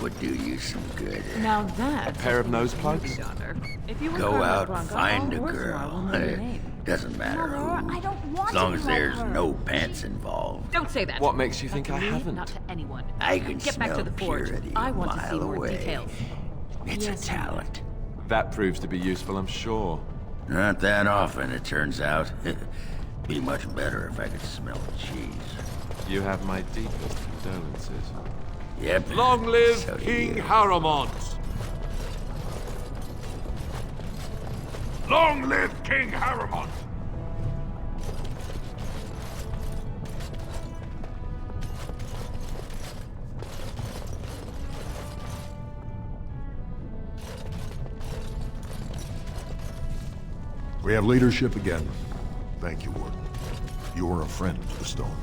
would do you some good. Now that A pair of nose plugs? If you Go out, find a girl. Doesn't matter Mother, I who. don't want As long to as call there's her. no pants involved. Don't say that. What makes you think I Me, haven't? Not to anyone. I can Get back smell to the forge. purity I a want to see mile more away. details. It's Yes, a talent. That proves to be useful, I'm sure. Not that often, it turns out. Be much better if I could smell the cheese. You have my deepest condolences. Yep. Long live So do King you. Haramont! Long live King Haramont! We have leadership again. Thank you, Warden. You are a friend to the stone.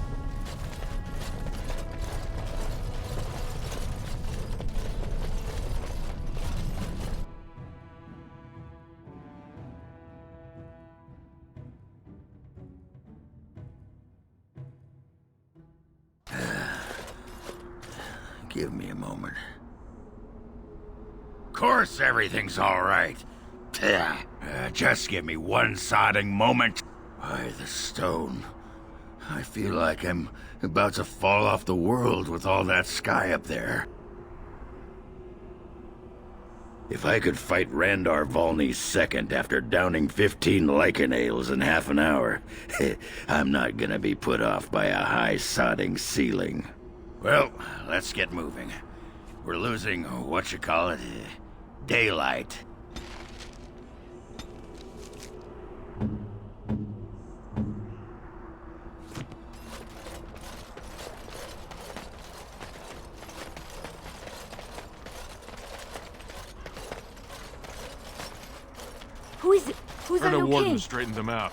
Give me a moment. Of course everything's all right. Just give me one sodding moment. Why, the stone. I feel like I'm about to fall off the world with all that sky up there. If I could fight Randar Volney's second after downing 15 lichen ales in half an hour, I'm not gonna be put off by a high sodding ceiling. Well, let's get moving. We're losing, daylight. Who is it? Who's And that a warden okay? straightened them out.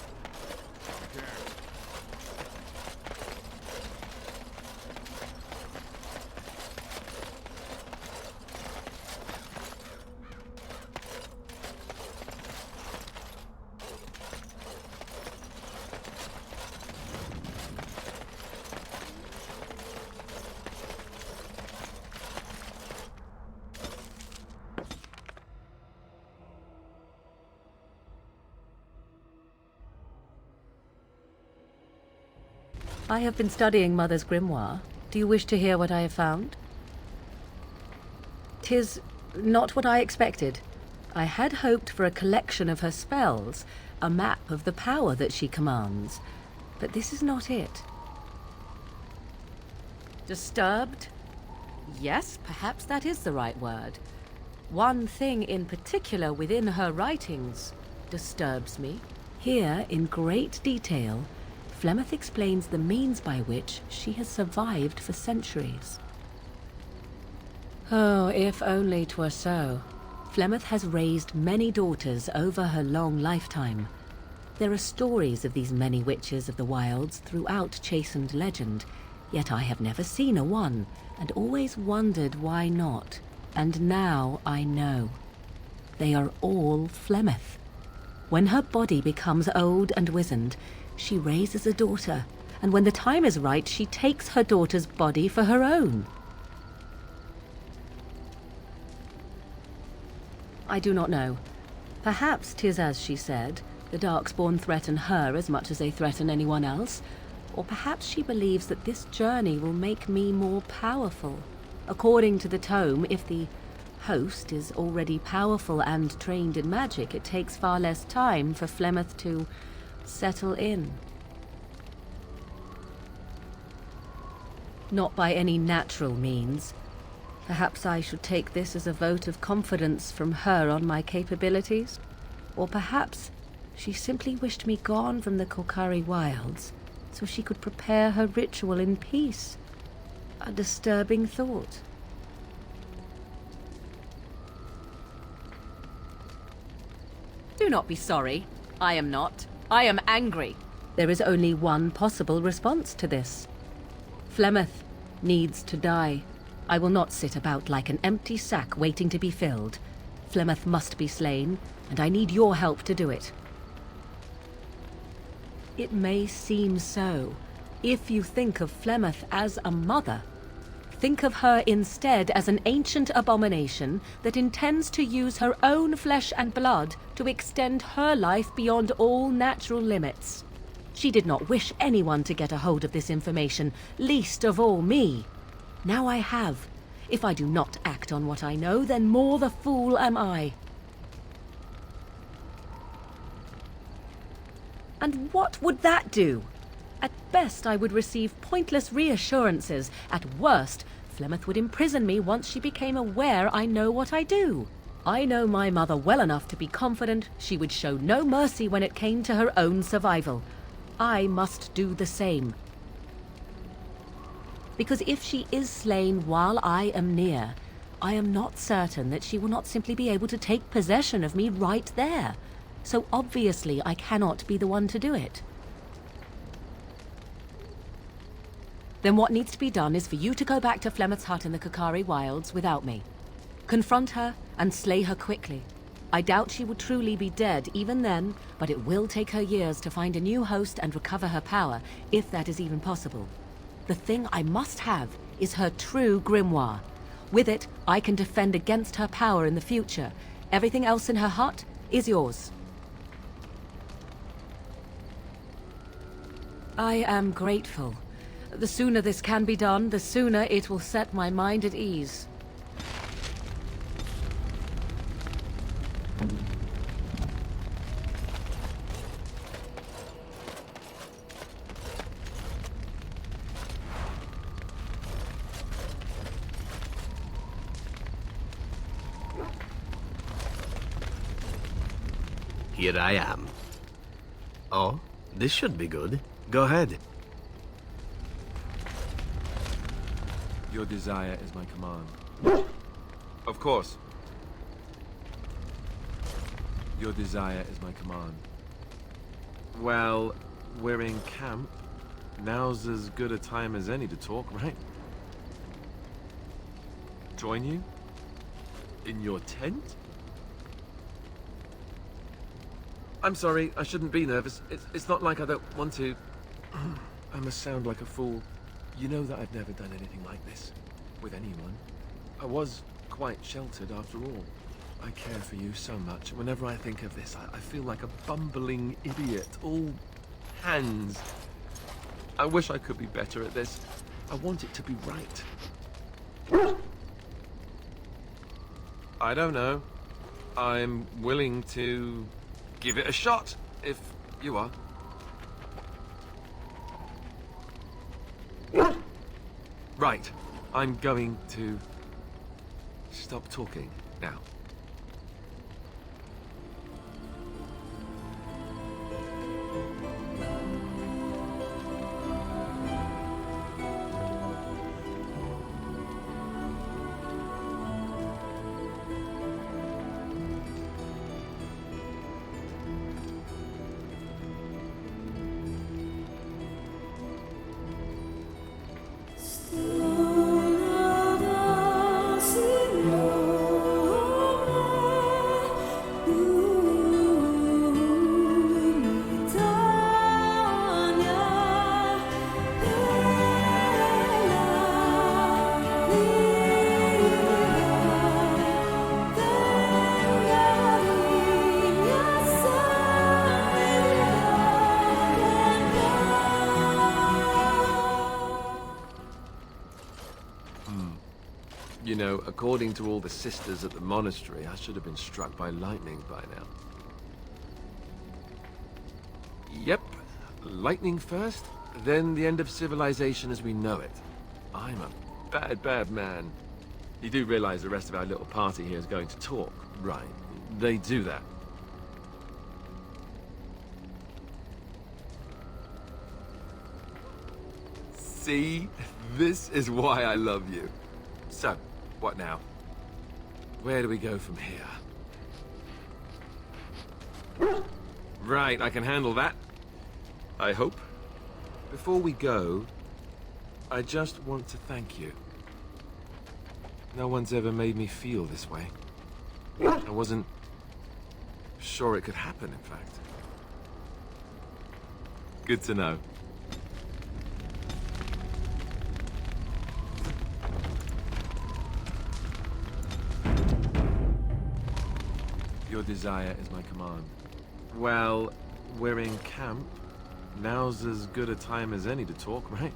I have been studying Mother's grimoire. Do you wish to hear what I have found? 'Tis not what I expected. I had hoped for a collection of her spells, a map of the power that she commands. But this is not it. Disturbed? Yes, perhaps that is the right word. One thing in particular within her writings disturbs me. Here, in great detail, Flemeth explains the means by which she has survived for centuries. Oh, if only 'twere so. Flemeth has raised many daughters over her long lifetime. There are stories of these many witches of the wilds throughout chastened legend, yet I have never seen a one, and always wondered why not. And now I know. They are all Flemeth. When her body becomes old and wizened, she raises a daughter, and when the time is right, she takes her daughter's body for her own. I do not know. Perhaps 'tis as she said, the Darkspawn threaten her as much as they threaten anyone else, or perhaps she believes that this journey will make me more powerful. According to the tome, if the host is already powerful and trained in magic, it takes far less time for Flemeth to settle in. Not by any natural means. Perhaps I should take this as a vote of confidence from her on my capabilities. Or perhaps she simply wished me gone from the Kolkari wilds so she could prepare her ritual in peace. A disturbing thought. Do not be sorry. I am not. I am angry. There is only one possible response to this. Flemeth needs to die. I will not sit about like an empty sack waiting to be filled. Flemeth must be slain, and I need your help to do it. It may seem so. If you think of Flemeth as a mother, Think of her instead as an ancient abomination that intends to use her own flesh and blood to extend her life beyond all natural limits. She did not wish anyone to get a hold of this information, least of all me. Now I have. If I do not act on what I know, then more the fool am I. And what would that do? At best, I would receive pointless reassurances. At worst, Flemeth would imprison me once she became aware I know what I do. I know my mother well enough to be confident she would show no mercy when it came to her own survival. I must do the same. Because if she is slain while I am near, I am not certain that she will not simply be able to take possession of me right there. So obviously I cannot be the one to do it. Then what needs to be done is for you to go back to Flemeth's hut in the Kakari Wilds without me. Confront her and slay her quickly. I doubt she will truly be dead even then, but it will take her years to find a new host and recover her power, if that is even possible. The thing I must have is her true grimoire. With it, I can defend against her power in the future. Everything else in her hut is yours. I am grateful. The sooner this can be done, the sooner it will set my mind at ease. Here I am. Oh, this should be good. Go ahead. Your desire is my command. Of course. Your desire is my command. Well, we're in camp. Now's as good a time as any to talk, right? Join you? In your tent? I'm sorry, I shouldn't be nervous. It's not like I don't want to. I must sound like a fool. You know that I've never done anything like this. With anyone. I was quite sheltered after all. I care for you so much. Whenever I think of this, I feel like a bumbling idiot. All hands. I wish I could be better at this. I want it to be right. I don't know. I'm willing to give it a shot, if you are. Right. I'm going to stop talking now. You know, according to all the sisters at the monastery, I should have been struck by lightning by now. Yep, lightning first, then the end of civilization as we know it. I'm a bad, bad man. You do realize the rest of our little party here is going to talk, right? They do that. See? This is why I love you. So, what now? Where do we go from here? Right, I can handle that. I hope. Before we go, I just want to thank you. No one's ever made me feel this way. I wasn't sure it could happen, in fact. Good to know. Your desire is my command. Well, we're in camp. Now's as good a time as any to talk, right?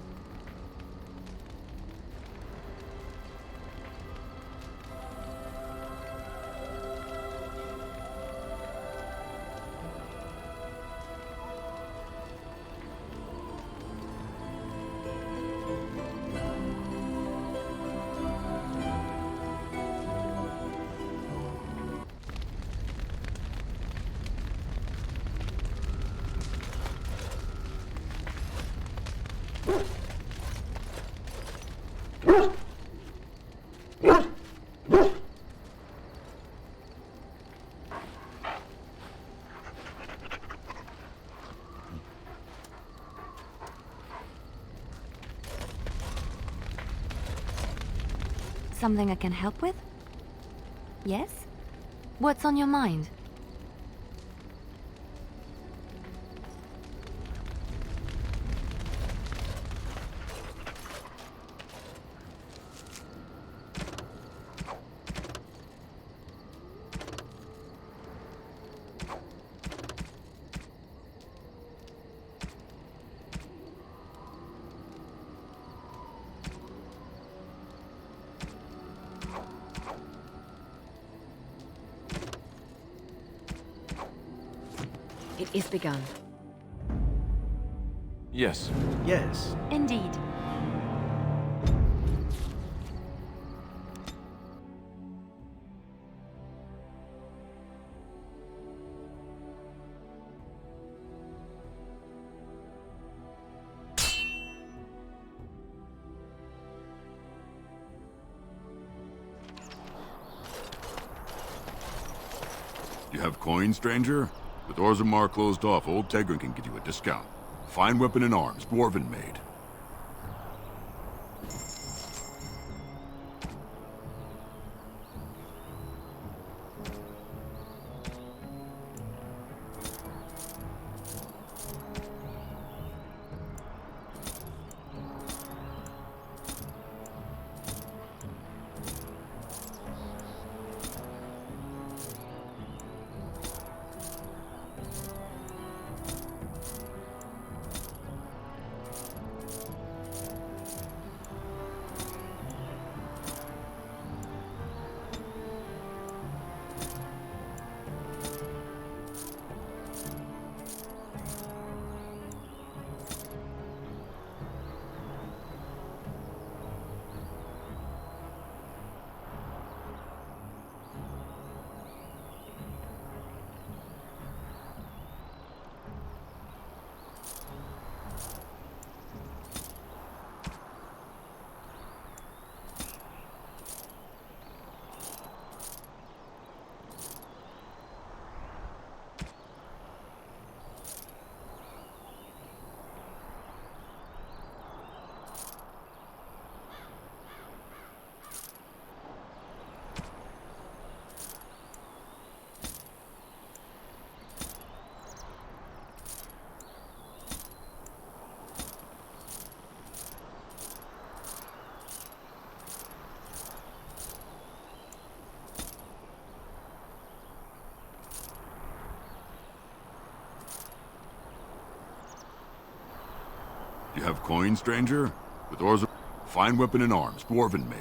Something I can help with? Yes? What's on your mind? It is begun. Yes. Yes. Indeed. You have coin, stranger? With Orzammar closed off, old Tegrin can give you a discount. Fine weapon and arms, dwarven made. You have coin, stranger? With Orzammar, fine weapon and arms, dwarven made.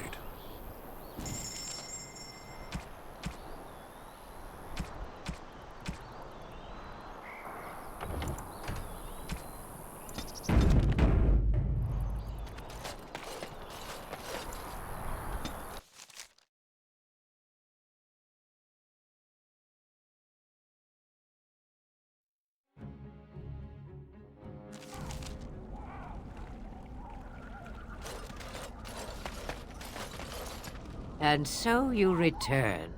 And so you return.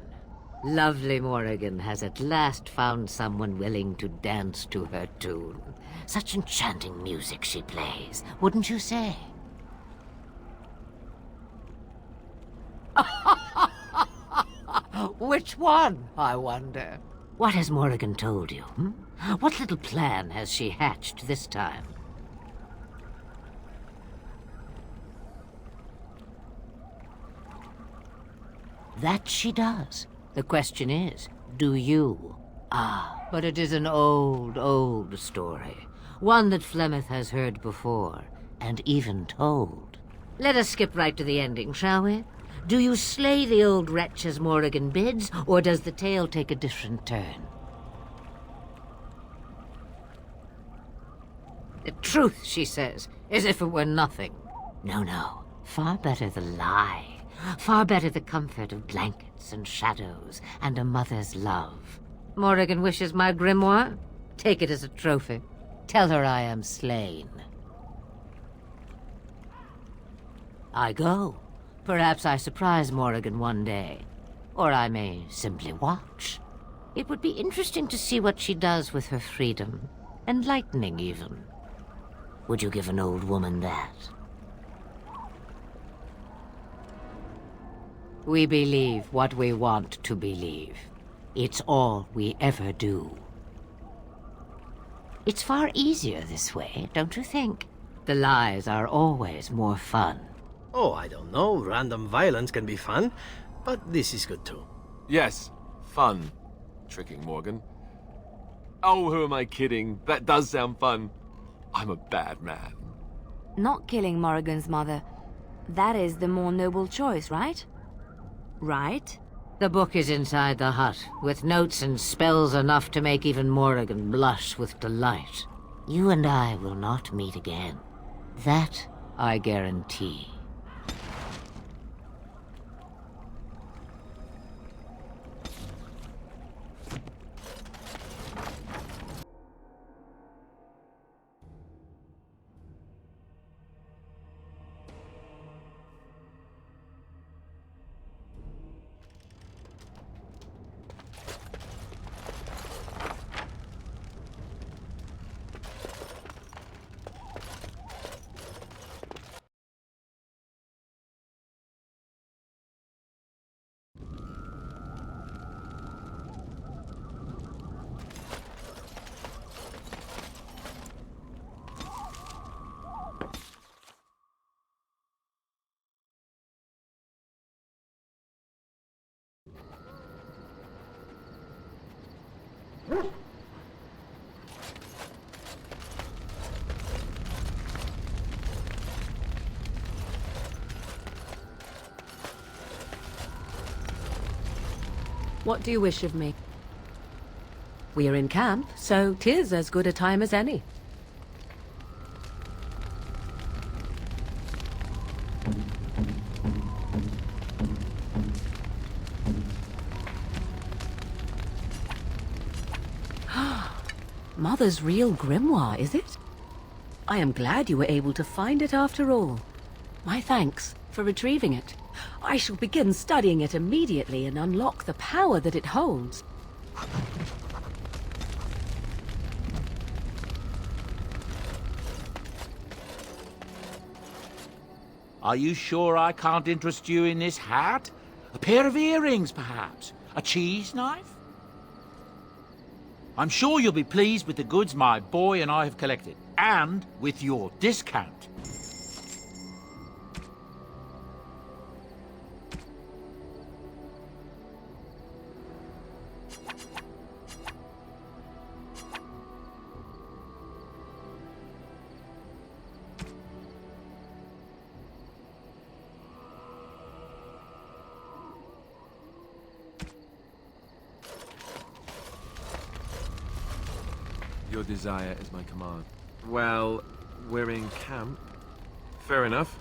Lovely Morrigan has at last found someone willing to dance to her tune. Such enchanting music she plays, wouldn't you say? Which one, I wonder? What has Morrigan told you? What little plan has she hatched this time? That she does. The question is, Do you? Ah, but it is an old, old story. One that Flemeth has heard before, and even told. Let us skip right to the ending, shall we? Do you slay the old wretch as Morrigan bids, or does the tale take a different turn? The truth, she says, as if it were nothing. No, no. Far better the lie. Far better the comfort of blankets and shadows and a mother's love. Morrigan wishes my grimoire? Take it as a trophy. Tell her I am slain. I go. Perhaps I surprise Morrigan one day. Or I may simply watch. It would be interesting to see what she does with her freedom. Enlightening, even. Would you give an old woman that? We believe what we want to believe. It's all we ever do. It's far easier this way, don't you think? The lies are always more fun. Oh, I don't know. Random violence can be fun, but this is good too. Yes, fun. Tricking Morgan. Oh, who am I kidding? That does sound fun. I'm a bad man. Not killing Morrigan's mother. That is the more noble choice, right? Right? The book is inside the hut, with notes and spells enough to make even Morrigan blush with delight. You and I will not meet again. That I guarantee. What do you wish of me? We are in camp, so 'tis as good a time as any. Mother's real grimoire, is it? I am glad you were able to find it after all. My thanks for retrieving it. I shall begin studying it immediately and unlock the power that it holds. Are you sure I can't interest you in this hat? A pair of earrings, perhaps? A cheese knife? I'm sure you'll be pleased with the goods my boy and I have collected, and with your discount. Your desire is my command. Well, we're in camp. Fair enough.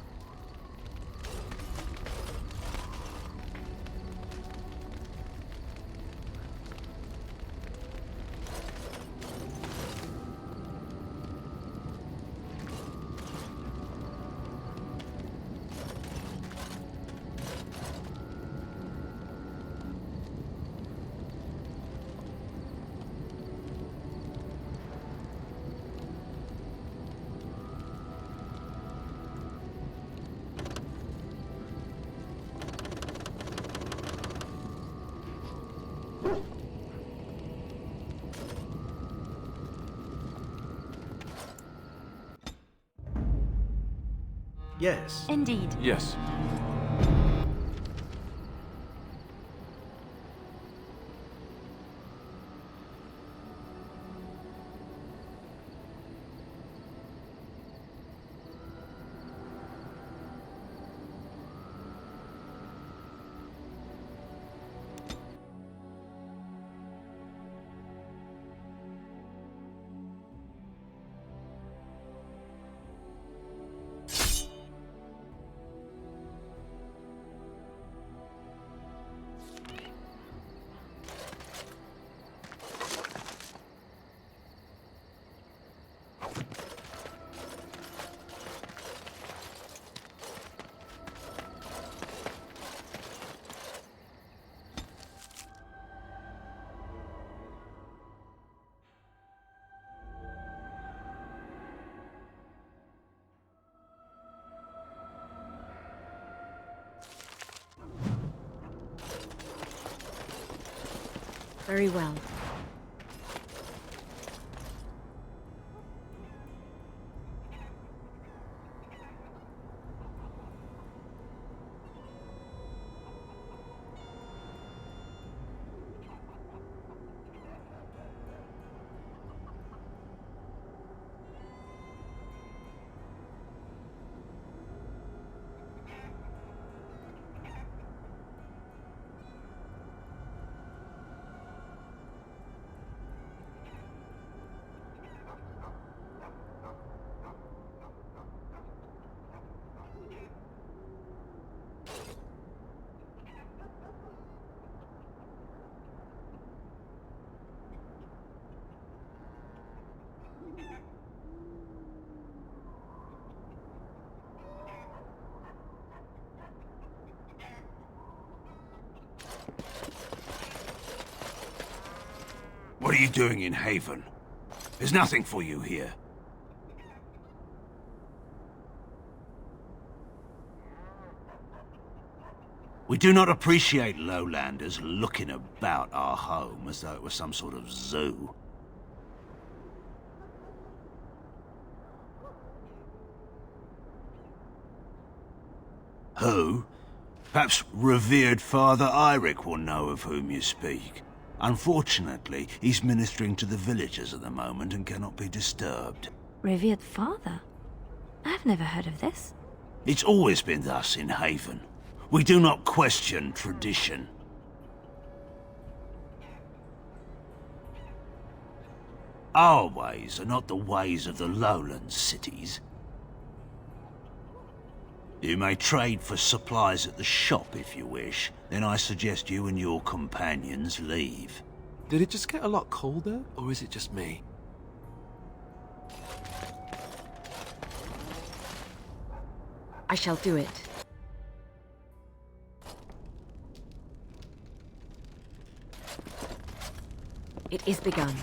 Yes. Indeed. Yes. Very well. What are you doing in Haven? There's nothing for you here. We do not appreciate lowlanders looking about our home as though it was some sort of zoo. Who? Perhaps revered Father Eirik will know of whom you speak. Unfortunately, he's ministering to the villagers at the moment and cannot be disturbed. Revered father? I've never heard of this. It's always been thus in Haven. We do not question tradition. Our ways are not the ways of the lowland cities. You may trade for supplies at the shop if you wish. Then I suggest you and your companions leave. Did it just get a lot colder, or is it just me? I shall do it. It is begun.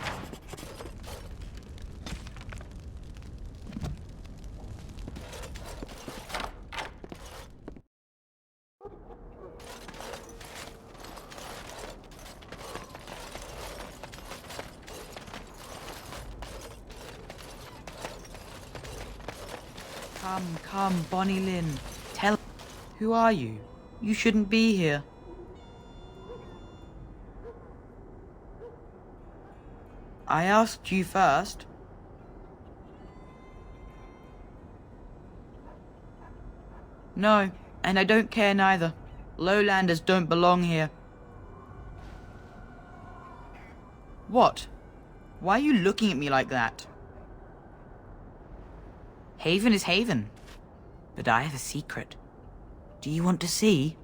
Come, Bonnie Lynn. Tell... Who are you? You shouldn't be here. I asked you first. No, and I don't care neither. Lowlanders don't belong here. What? Why are you looking at me like that? Haven is Haven. But I have a secret. Do you want to see?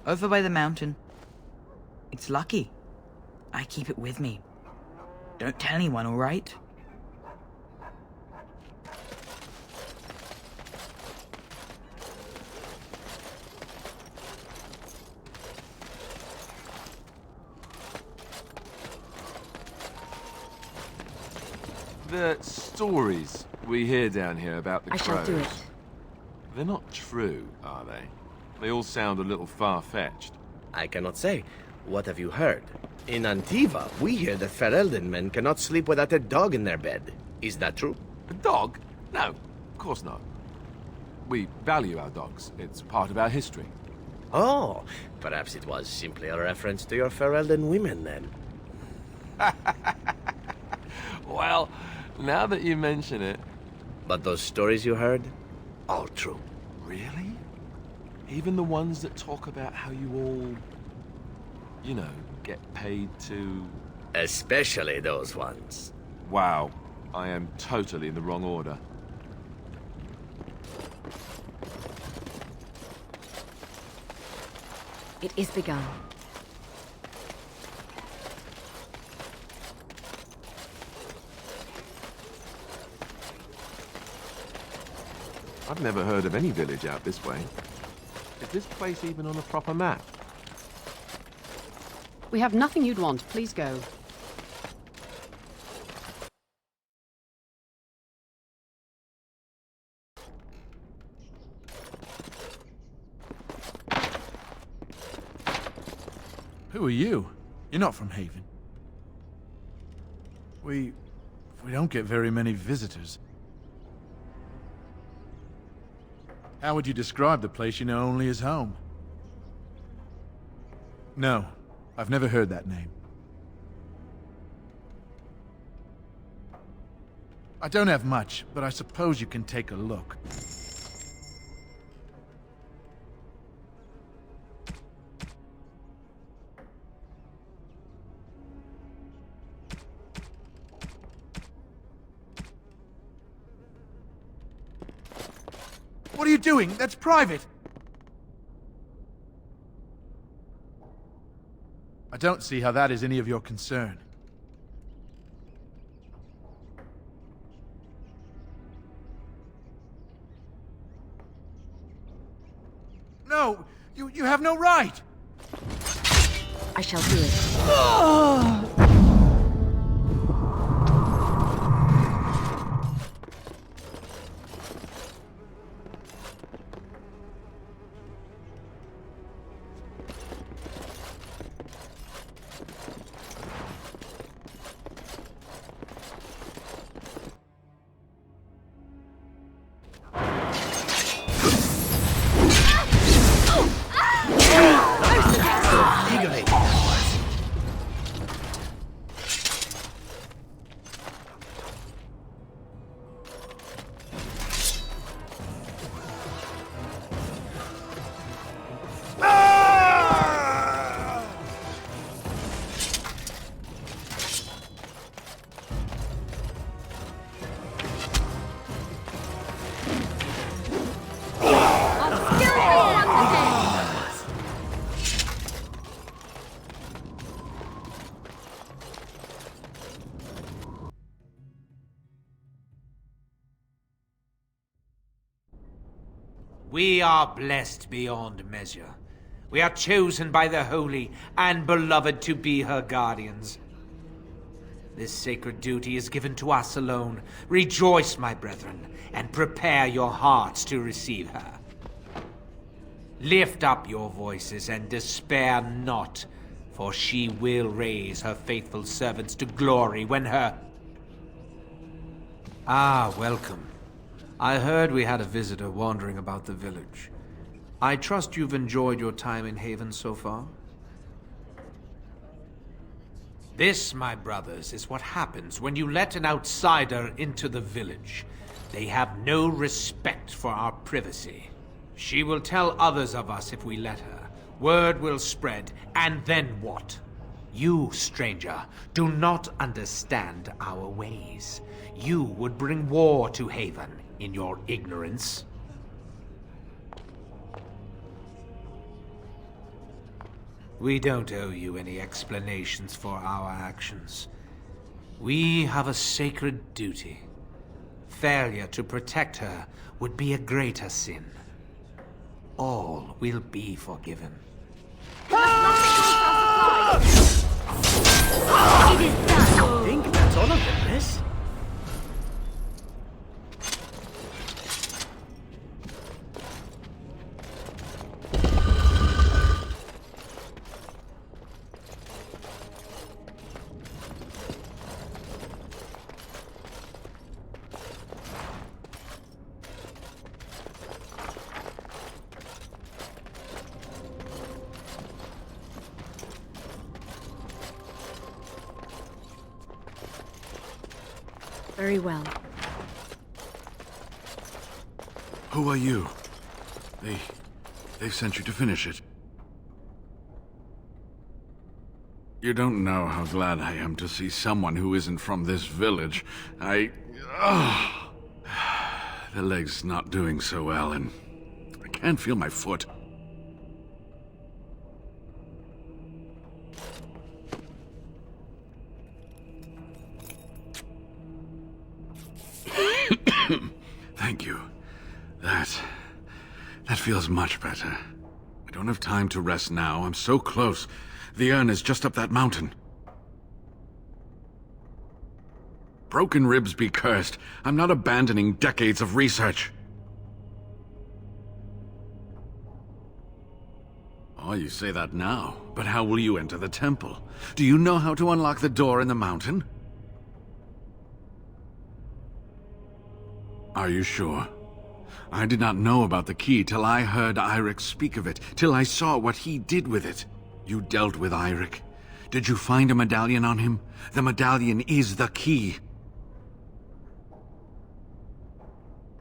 Over by the mountain. It's lucky. I keep it with me. Don't tell anyone, all right? The stories we hear down here about the crows... I shall do it. They're not true, are they? They all sound a little far-fetched. I cannot say. What have you heard? In Antiva, we hear that Ferelden men cannot sleep without a dog in their bed. Is that true? A dog? No, of course not. We value our dogs. It's part of our history. Oh, perhaps it was simply a reference to your Ferelden women, then. Well, now that you mention it... But those stories you heard? All true. Really? Even the ones that talk about how you all... you know, get paid to... Especially those ones. Wow. I am totally in the wrong order. It is begun. I've never heard of any village out this way. Is this place even on a proper map? We have nothing you'd want. Please go. Who are you? You're not from Haven. We don't get very many visitors. How would you describe the place you know only as home? No, I've never heard that name. I don't have much, but I suppose you can take a look. What are you doing? That's private! I don't see how that is any of your concern. No! You have no right! I shall do it. We are blessed beyond measure. We are chosen by the Holy and Beloved to be her guardians. This sacred duty is given to us alone. Rejoice, my brethren, and prepare your hearts to receive her. Lift up your voices and despair not, for she will raise her faithful servants to glory when her... Ah, welcome. I heard we had a visitor wandering about the village. I trust you've enjoyed your time in Haven so far? This, my brothers, is what happens when you let an outsider into the village. They have no respect for our privacy. She will tell others of us if we let her. Word will spread, and then what? You, stranger, do not understand our ways. You would bring war to Haven in your ignorance. We don't owe you any explanations for our actions. We have a sacred duty. Failure to protect her would be a greater sin. All will be forgiven. It is done! I think that's all of them, miss. Very well. Who are you? They sent you to finish it. You don't know how glad I am to see someone who isn't from this village. The leg's not doing so well, and I can't feel my foot. Thank you. That feels much better. I don't have time to rest now. I'm so close. The urn is just up that mountain. Broken ribs be cursed. I'm not abandoning decades of research. Oh, you say that now, but how will you enter the temple? Do you know how to unlock the door in the mountain? Are you sure? I did not know about the key till I heard Eirik speak of it, till I saw what he did with it. You dealt with Eirik. Did you find a medallion on him? The medallion is the key.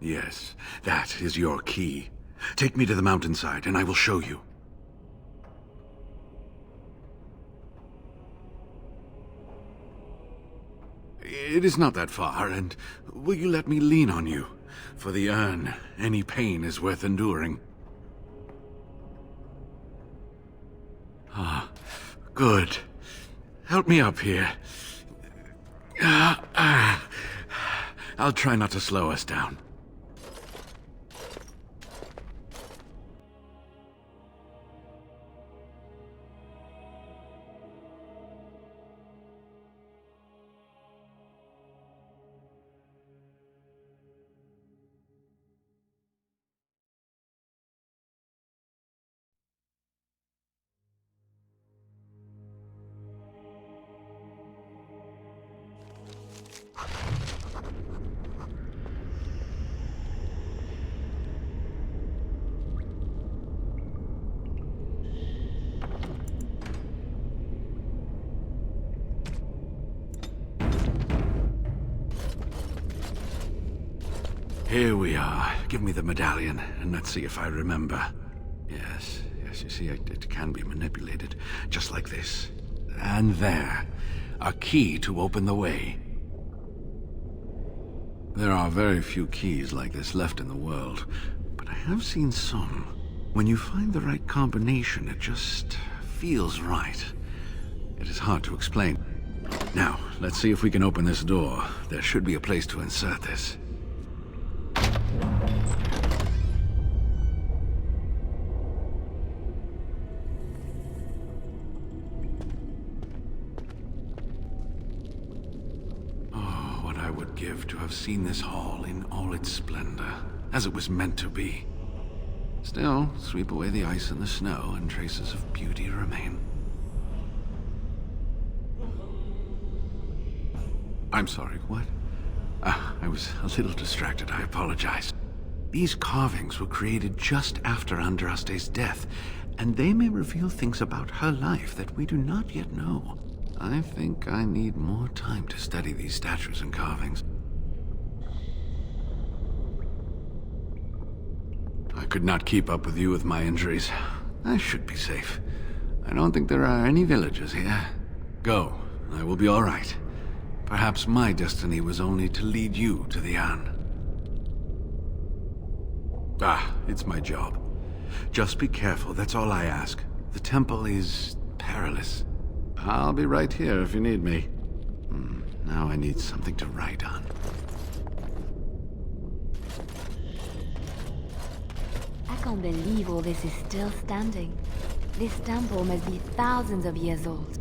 Yes, that is your key. Take me to the mountainside, and I will show you. It is not that far, and will you let me lean on you? For the urn, any pain is worth enduring. Ah, good. Help me up here. I'll try not to slow us down. Here we are. Give me the medallion, and let's see if I remember. Yes, you see, it can be manipulated, just like this. And there. A key to open the way. There are very few keys like this left in the world, but I have seen some. When you find the right combination, it just feels right. It is hard to explain. Now, let's see if we can open this door. There should be a place to insert this. To have seen this hall in all its splendor, as it was meant to be. Still, sweep away the ice and the snow, and traces of beauty remain. I'm sorry, what? I was a little distracted, I apologize. These carvings were created just after Andraste's death, and they may reveal things about her life that we do not yet know. I think I need more time to study these statues and carvings. I could not keep up with you with my injuries. I should be safe. I don't think there are any villagers here. Go, I will be all right. Perhaps my destiny was only to lead you to the Anne. It's my job. Just be careful, that's all I ask. The temple is perilous. I'll be right here if you need me. Now I need something to write on. I can't believe all this is still standing. This temple must be thousands of years old.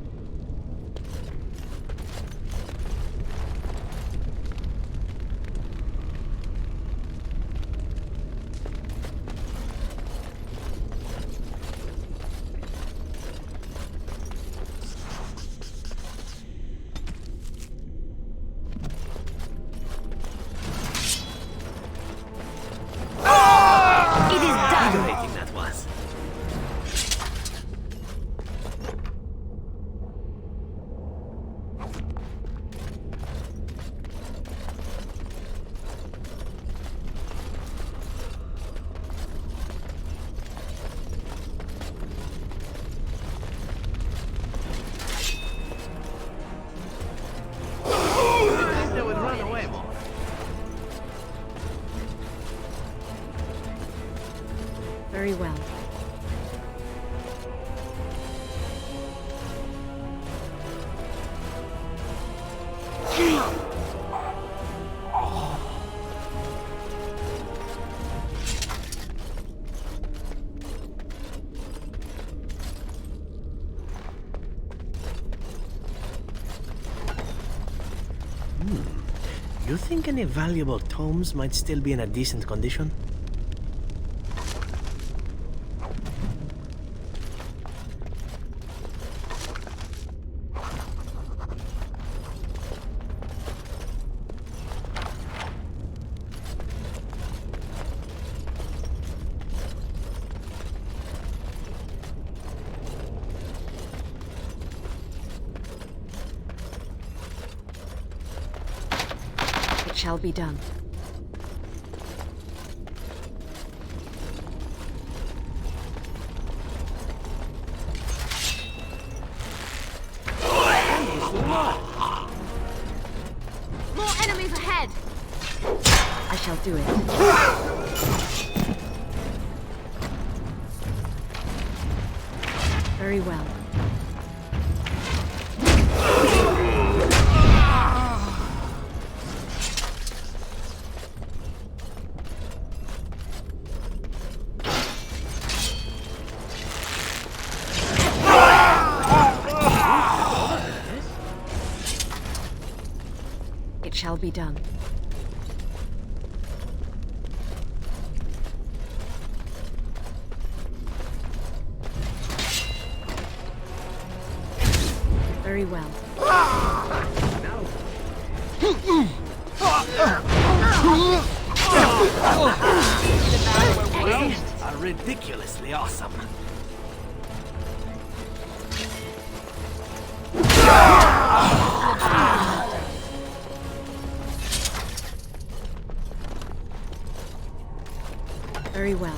Very well. You think any valuable tomes might still be in a decent condition? shall be done. More enemies ahead! I shall do it. Very well. It shall be done. Very well. Are ridiculously awesome. Very well.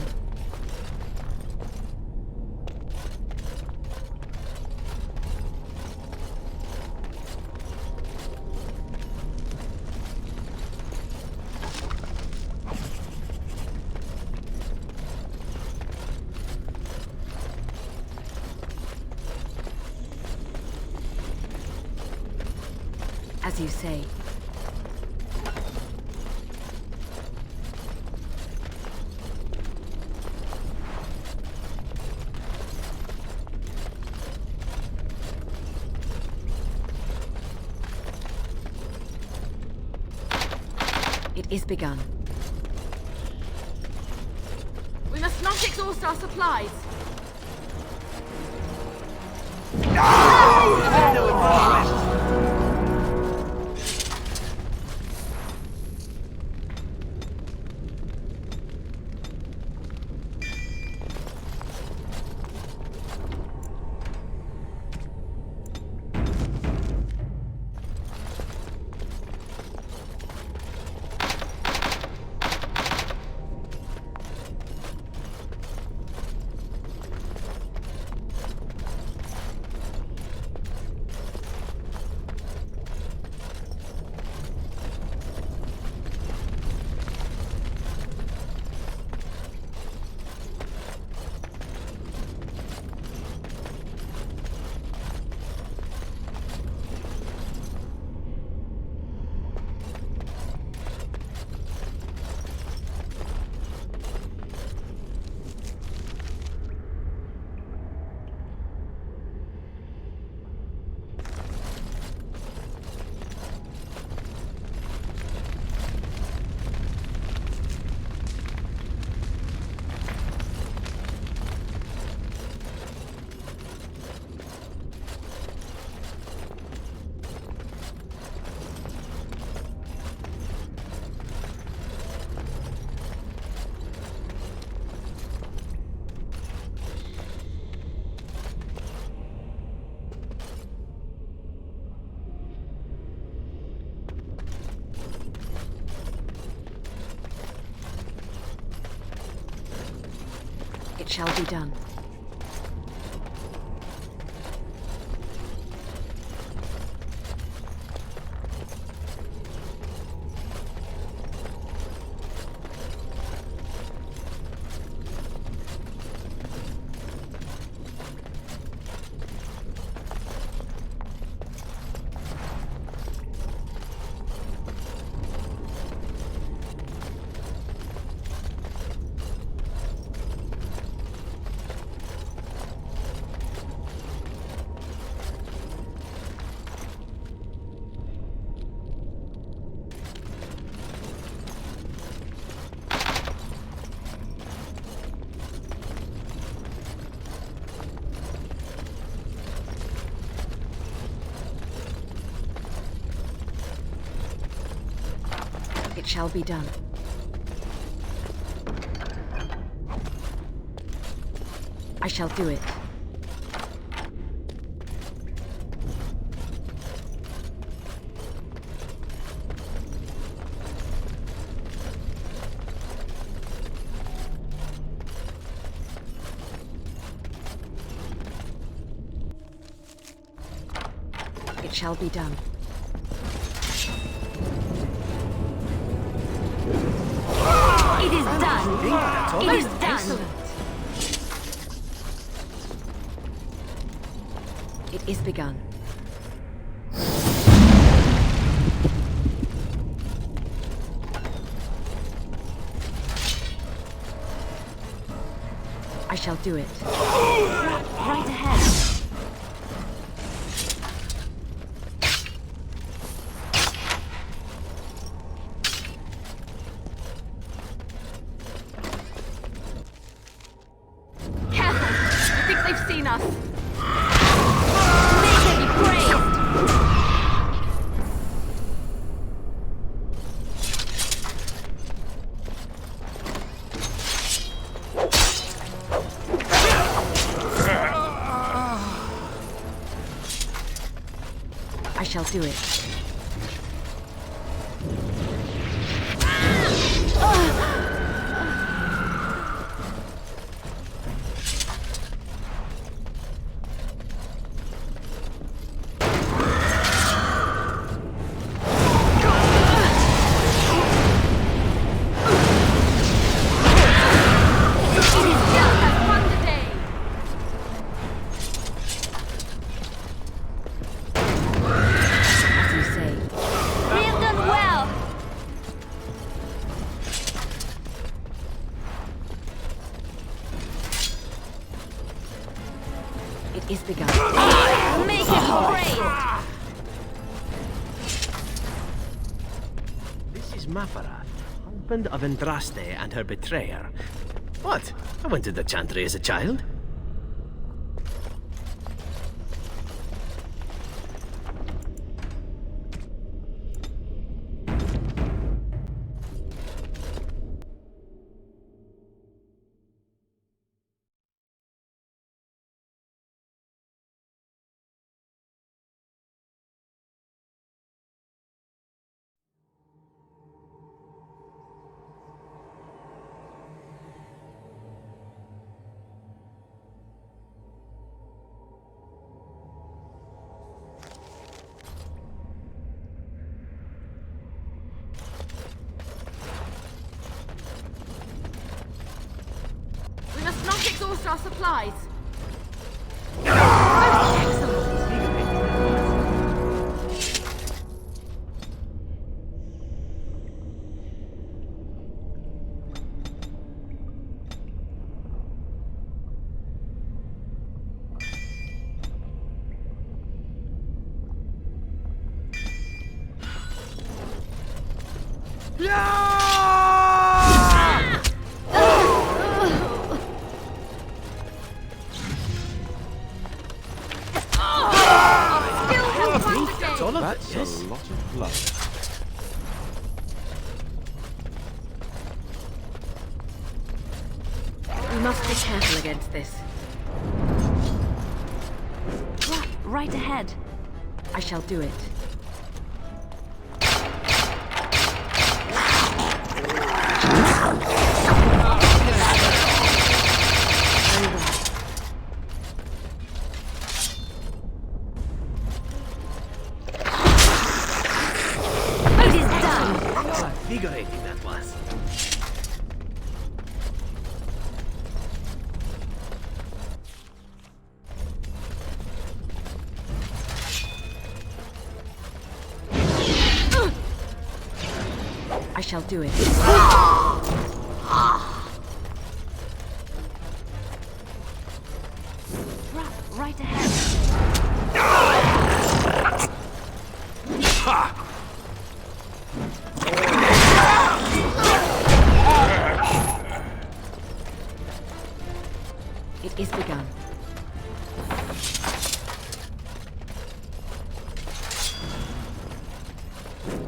As you say. It is begun. We must not exhaust our supplies. It shall be done. It shall be done. I shall do it. It shall be done. It is done. It is done. Excellent. It is begun. I shall do it. Right ahead. Careful! I think they've seen us. May they be praised. I shall do it. As you say. We have done well. It is begun. Make it praised. This is Mafara, husband of Andraste and her betrayer. What? I went to the chantry as a child. We must not exhaust our supplies. That's a lot of blood. We must be careful against this. Right ahead. I shall do it. Very well. It is done. How invigorating that was. I shall do it. Right ahead. It is begun.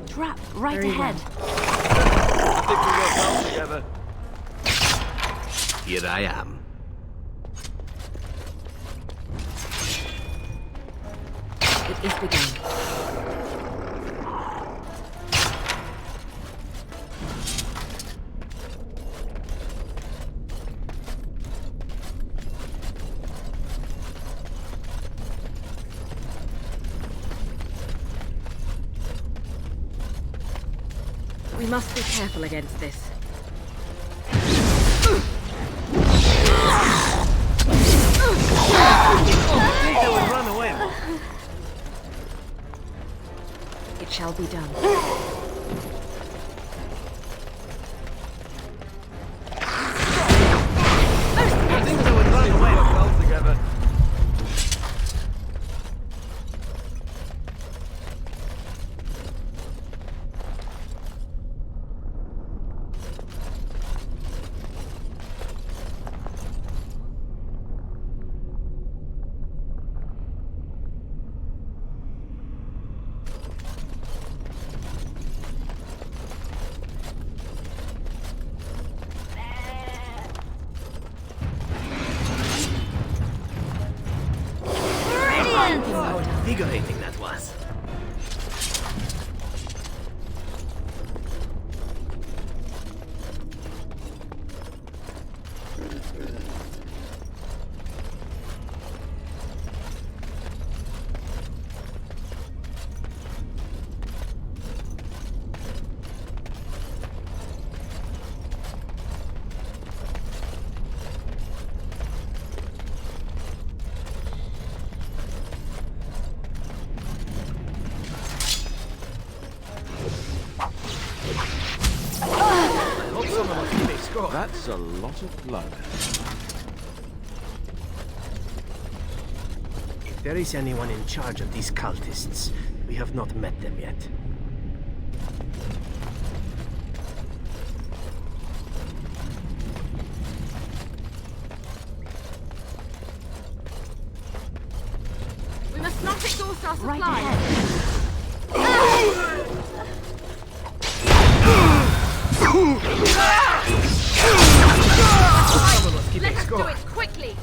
Trap right Very ahead. I think we work well together. Here I am. It is begun. must be careful against this. They would run away. It shall be done. I think they would run away well together. How invigorating that was. That's a lot of blood. If there is anyone in charge of these cultists, we have not met them yet. We must not exhaust our supplies. Right ahead. Let us do it quickly!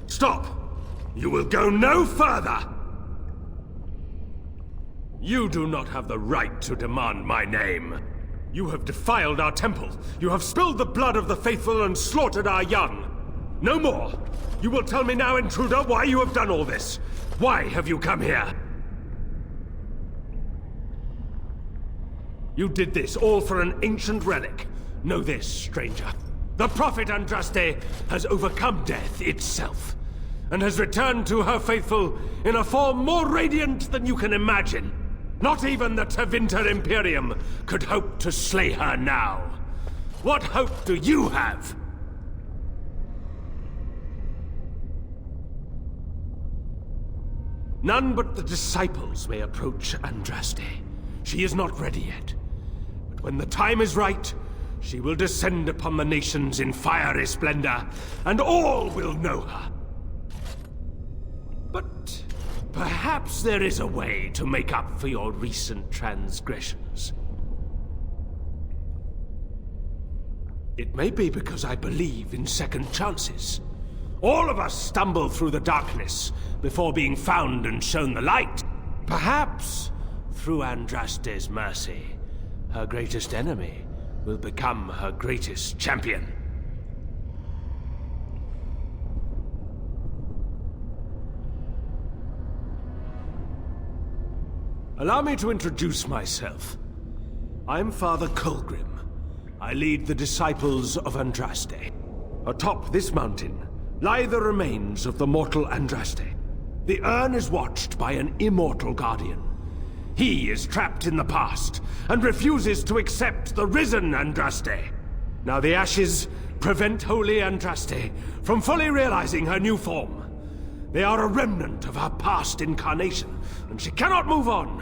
Stop! You will go no further! You do not have the right to demand my name. You have defiled our temple. You have spilled the blood of the faithful and slaughtered our young. No more. You will tell me now, intruder, why you have done all this. Why have you come here? You did this all for an ancient relic. Know this, stranger. The prophet Andraste has overcome death itself, and has returned to her faithful in a form more radiant than you can imagine. Not even the Tevinter Imperium could hope to slay her now. What hope do you have? None but the disciples may approach Andraste. She is not ready yet. But when the time is right, she will descend upon the nations in fiery splendor, and all will know her. But perhaps there is a way to make up for your recent transgressions. It may be because I believe in second chances. All of us stumble through the darkness before being found and shown the light. Perhaps, through Andraste's mercy, her greatest enemy will become her greatest champion. Allow me to introduce myself. I'm Father Colgrim. I lead the disciples of Andraste. Atop this mountain lie the remains of the mortal Andraste. The urn is watched by an immortal guardian. He is trapped in the past and refuses to accept the risen Andraste. Now the ashes prevent Holy Andraste from fully realizing her new form. They are a remnant of her past incarnation, and she cannot move on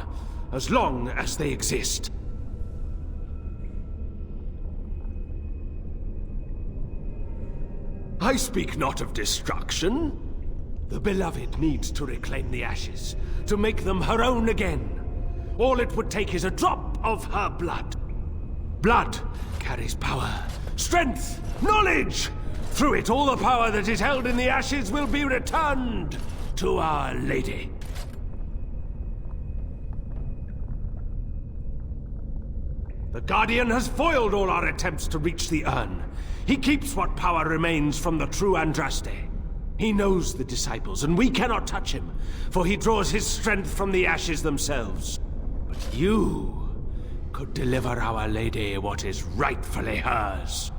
as long as they exist. I speak not of destruction. The beloved needs to reclaim the ashes, to make them her own again. All it would take is a drop of her blood. Blood carries power, strength, knowledge, Through it, all the power that is held in the ashes will be returned to Our Lady. The Guardian has foiled all our attempts to reach the urn. He keeps what power remains from the true Andraste. He knows the disciples, and we cannot touch him, for he draws his strength from the ashes themselves. But you could deliver Our Lady what is rightfully hers.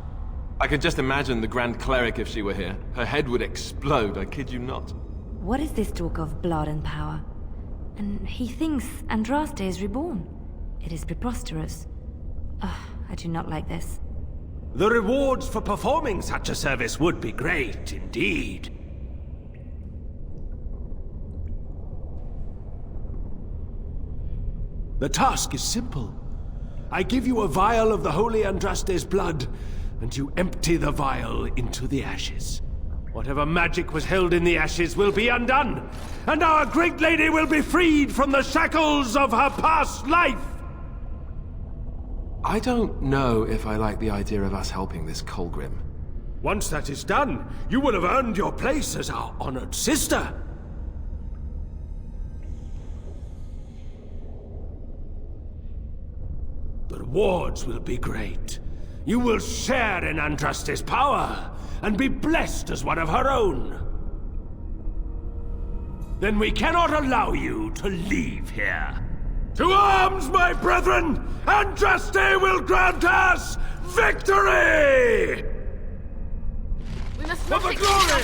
I could just imagine the Grand Cleric if she were here. Her head would explode, I kid you not. What is this talk of blood and power? And he thinks Andraste is reborn. It is preposterous. I do not like this. The rewards for performing such a service would be great indeed. The task is simple. I give you a vial of the Holy Andraste's blood, and you empty the vial into the ashes. Whatever magic was held in the ashes will be undone, and our great lady will be freed from the shackles of her past life! I don't know if I like the idea of us helping this Colgrim. Once that is done, you will have earned your place as our honored sister. The rewards will be great. You will share in Andraste's power, and be blessed as one of her own. Then we cannot allow you to leave here. To arms, my brethren! Andraste will grant us victory! We must For not the glory!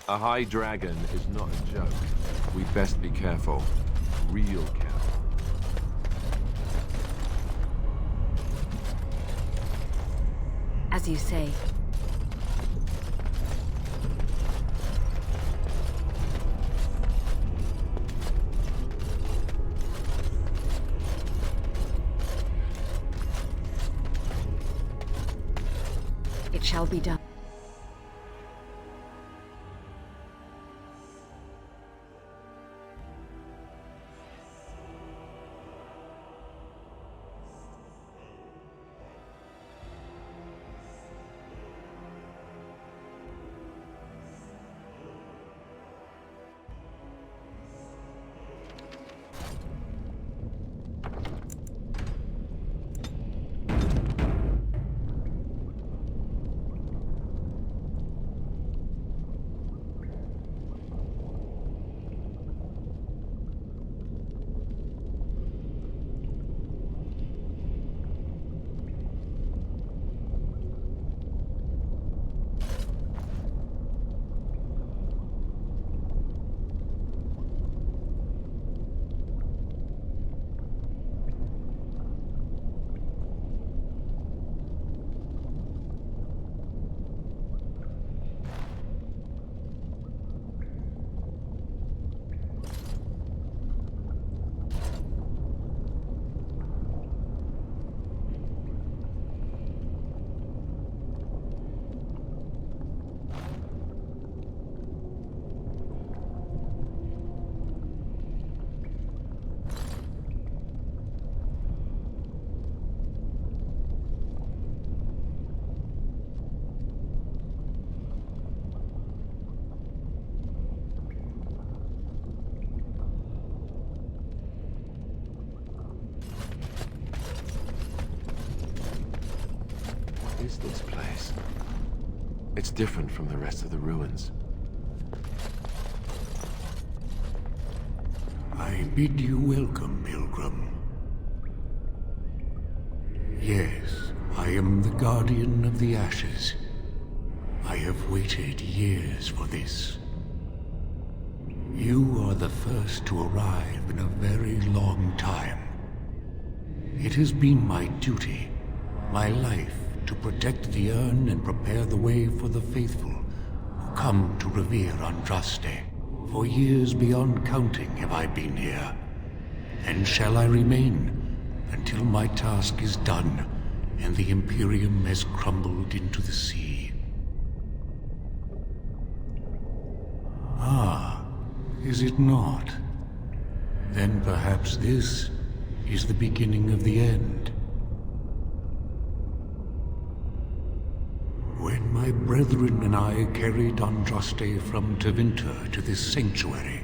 A high dragon is not a joke. We'd best be careful. Real careful. As you say. It shall be done. is this place? It's different from the rest of the ruins. I bid you welcome, Pilgrim. Yes, I am the Guardian of the Ashes. I have waited years for this. You are the first to arrive in a very long time. It has been my duty, my life, to protect the urn and prepare the way for the faithful who come to revere Andraste. For years beyond counting have I been here, and shall I remain until my task is done and the Imperium has crumbled into the sea. Ah, is it not? Then perhaps this is the beginning of the end. When my brethren and I carried Andraste from Tevinter to this sanctuary,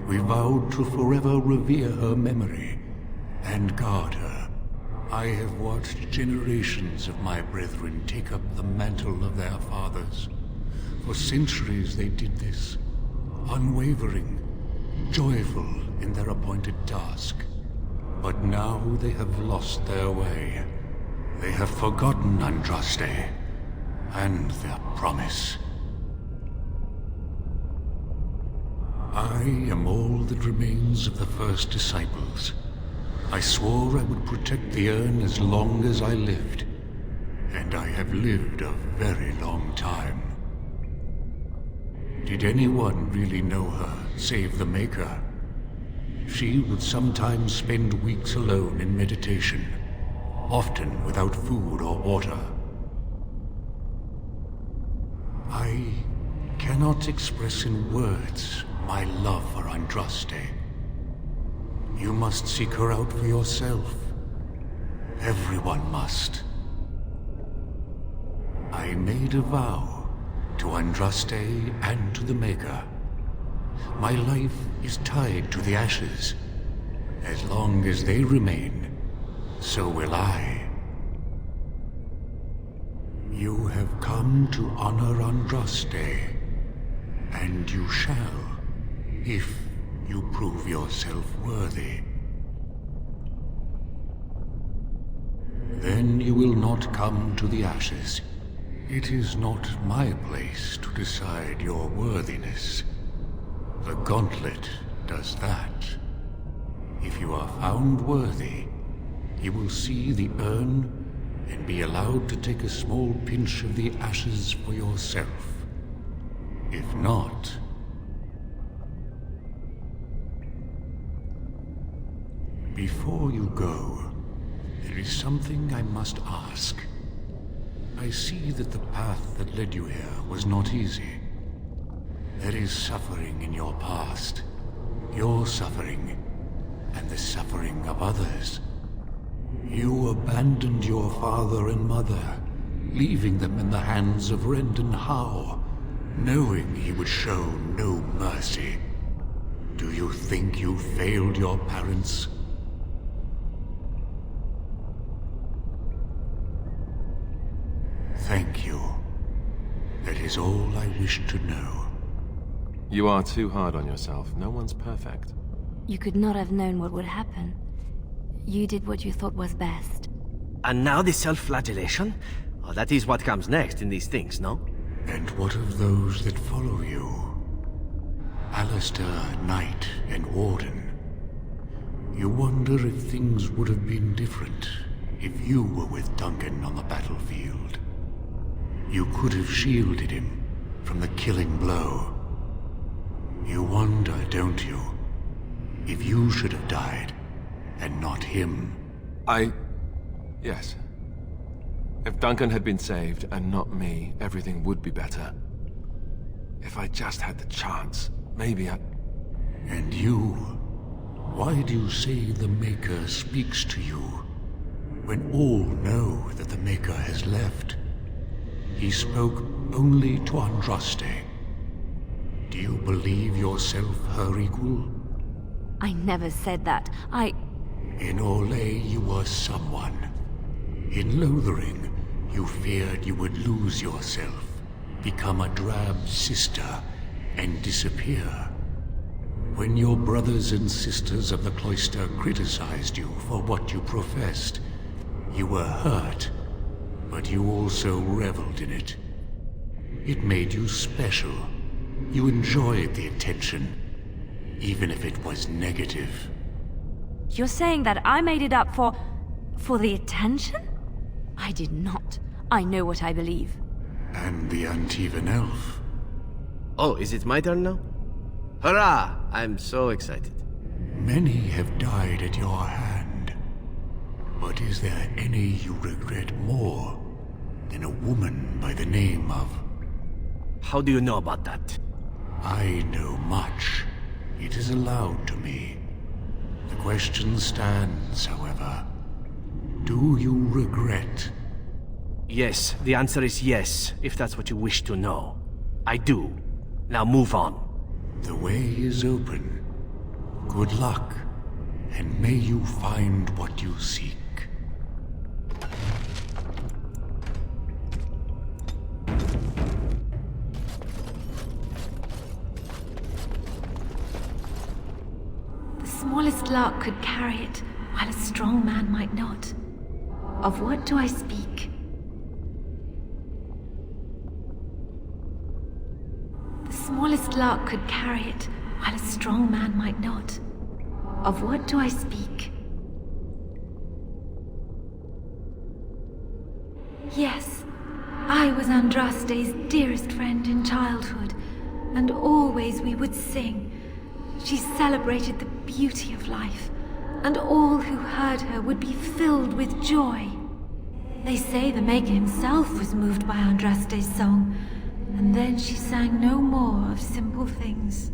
we vowed to forever revere her memory and guard her. I have watched generations of my brethren take up the mantle of their fathers. For centuries they did this, unwavering, joyful in their appointed task. But now they have lost their way. They have forgotten Andraste and their promise. I am all that remains of the first disciples. I swore I would protect the urn as long as I lived, and I have lived a very long time. Did anyone really know her, save the Maker? She would sometimes spend weeks alone in meditation, often without food or water. I cannot express in words my love for Andraste. You must seek her out for yourself. Everyone must. I made a vow to Andraste and to the Maker. My life is tied to the ashes. As long as they remain, so will I. You have come to honor Andraste, and you shall, if you prove yourself worthy. Then you will not come to the ashes. It is not my place to decide your worthiness. The gauntlet does that. If you are found worthy, you will see the urn and be allowed to take a small pinch of the ashes for yourself. If not... Before you go, there is something I must ask. I see that the path that led you here was not easy. There is suffering in your past. Your suffering, and the suffering of others. You abandoned your father and mother, leaving them in the hands of Rendon Howe, knowing he would show no mercy. Do you think you failed your parents? Thank you. That is all I wish to know. You are too hard on yourself. No one's perfect. You could not have known what would happen. You did what you thought was best. And now the self-flagellation? Oh, that is what comes next in these things, no? And what of those that follow you? Alistair, Knight, and Warden. You wonder if things would have been different if you were with Duncan on the battlefield. You could have shielded him from the killing blow. You wonder, don't you, if you should have died and not him? Yes. If Duncan had been saved and not me, everything would be better. If I just had the chance, maybe I... And you? Why do you say the Maker speaks to you, when all know that the Maker has left? He spoke only to Andraste. Do you believe yourself her equal? I never said that. In Orlais you were someone. In Lothering, You feared you would lose yourself, become a drab sister, and disappear. When your brothers and sisters of the cloister criticized you for what you professed, you were hurt, but you also reveled in it. It made you special. You enjoyed the attention, even if it was negative. You're saying that I made it up for the attention? I did not. I know what I believe. And the Antivan elf. Oh, is it my turn now? Hurrah! I'm so excited. Many have died at your hand. But is there any you regret more than a woman by the name of... How do you know about that? I know much. It is allowed to me. The question stands, however. Do you regret? Yes, the answer is yes, if that's what you wish to know. I do. Now move on. The way is open. Good luck, and may you find what you seek. The smallest lark could carry it, while a strong man might not. Of what do I speak? The smallest lark could carry it, while a strong man might not. Of what do I speak? Yes, I was Andraste's dearest friend in childhood, and always we would sing. She celebrated the beauty of life, and all who heard her would be filled with joy. They say the Maker himself was moved by Andraste's song, and then she sang no more of simple things.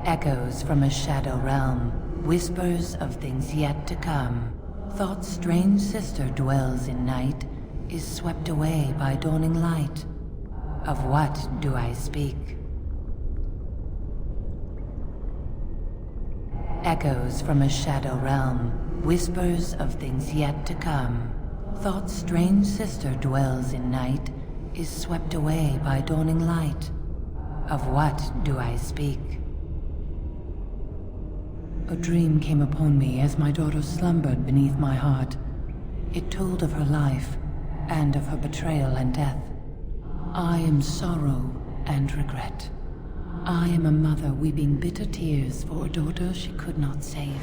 Echoes from a shadow realm, whispers of things yet to come. Thought's strange sister dwells in night, is swept away by dawning light. Of what do I speak? Echoes from a shadow realm, whispers of things yet to come. Thought's strange sister dwells in night, is swept away by dawning light. Of what do I speak? A dream came upon me as my daughter slumbered beneath my heart. It told of her life, and of her betrayal and death. I am sorrow and regret. I am a mother weeping bitter tears for a daughter she could not save.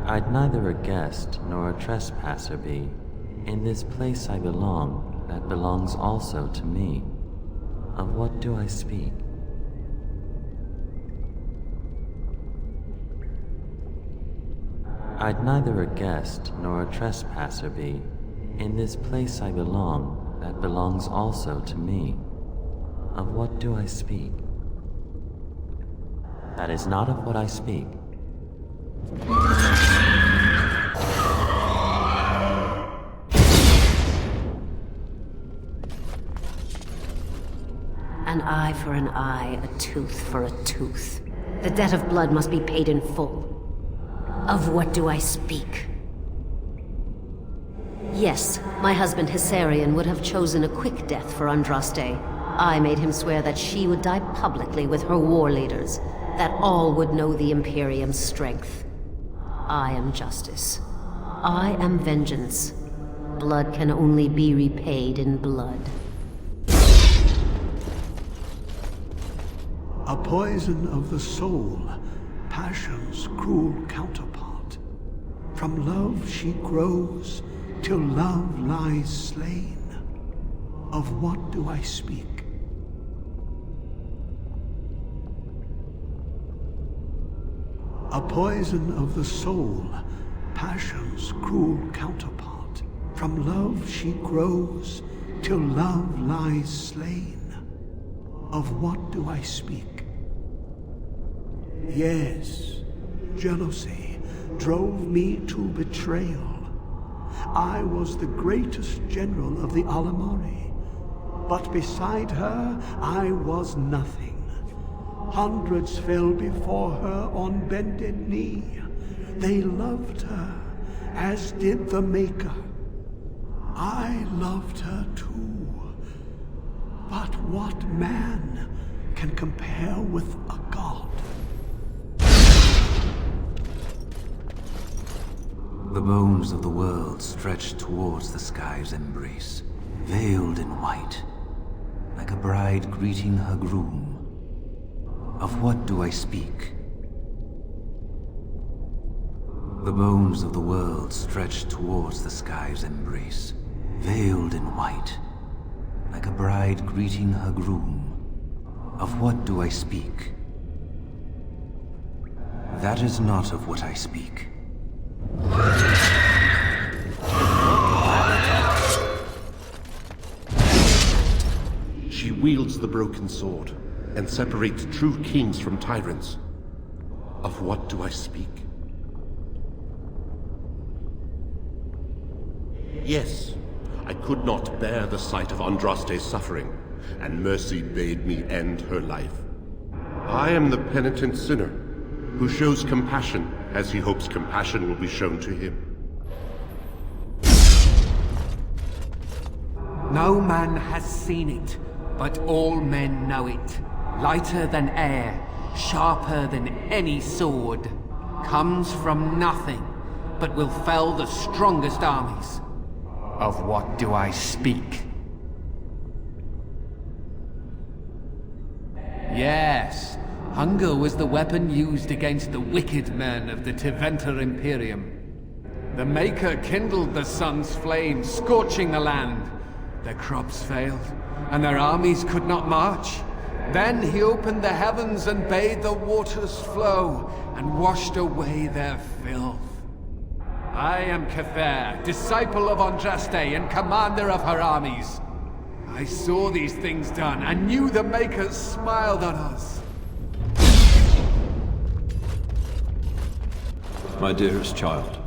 I'd neither a guest nor a trespasser be. In this place I belong, that belongs also to me. Of what do I speak? I'd neither a guest nor a trespasser be. In this place I belong, that belongs also to me. Of what do I speak? That is not of what I speak. An eye for an eye, a tooth for a tooth. The debt of blood must be paid in full. Of what do I speak? Yes, my husband Hissarion would have chosen a quick death for Andraste. I made him swear that she would die publicly with her war leaders, that all would know the Imperium's strength. I am justice. I am vengeance. Blood can only be repaid in blood. A poison of the soul, passion's cruel counterpart. From love she grows, till love lies slain. Of what do I speak? A poison of the soul, passion's cruel counterpart. From love she grows, till love lies slain. Of what do I speak? Yes, jealousy, drove me to betrayal. I was the greatest general of the Alamari, but beside her I was nothing. Hundreds fell before her on bended knee. They loved her, as did the Maker. I loved her too. But what man can compare with a god? The bones of the world stretched towards the sky's embrace, veiled in white, like a bride greeting her groom. Of what do I speak? The bones of the world stretched towards the sky's embrace, veiled in white, like a bride greeting her groom. Of what do I speak? That is not of what I speak. She wields the broken sword and separates true kings from tyrants. Of what do I speak? Yes, I could not bear the sight of Andraste's suffering, and mercy bade me end her life. I am the penitent sinner who shows compassion as he hopes compassion will be shown to him. No man has seen it, but all men know it. Lighter than air, sharper than any sword. Comes from nothing, but will fell the strongest armies. Of what do I speak? Yes, hunger was the weapon used against the wicked men of the Tevinter Imperium. The Maker kindled the sun's flame, scorching the land. Their crops failed, and their armies could not march. Then he opened the heavens and bade the waters flow, and washed away their filth. I am Cather, disciple of Andraste and commander of her armies. I saw these things done, and knew the Makers smiled on us. My dearest child.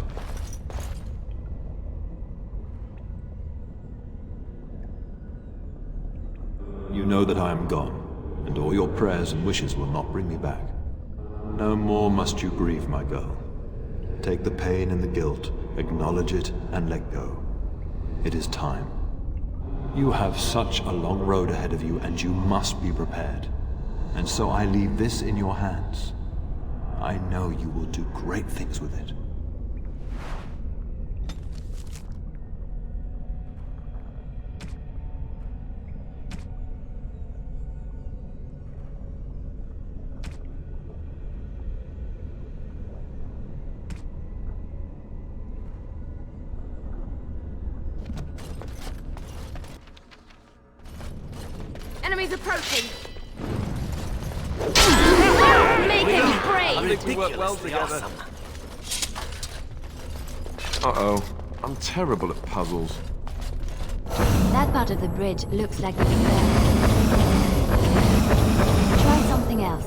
You know that I am gone, and all your prayers and wishes will not bring me back. No more must you grieve, my girl. Take the pain and the guilt, acknowledge it, and let go. It is time. You have such a long road ahead of you, and you must be prepared. And so I leave this in your hands. I know you will do great things with it. Enemies approaching! Make it brave! I think we work well together. Uh-oh. I'm terrible at puzzles. That part of the bridge looks like the big bell. Try something else.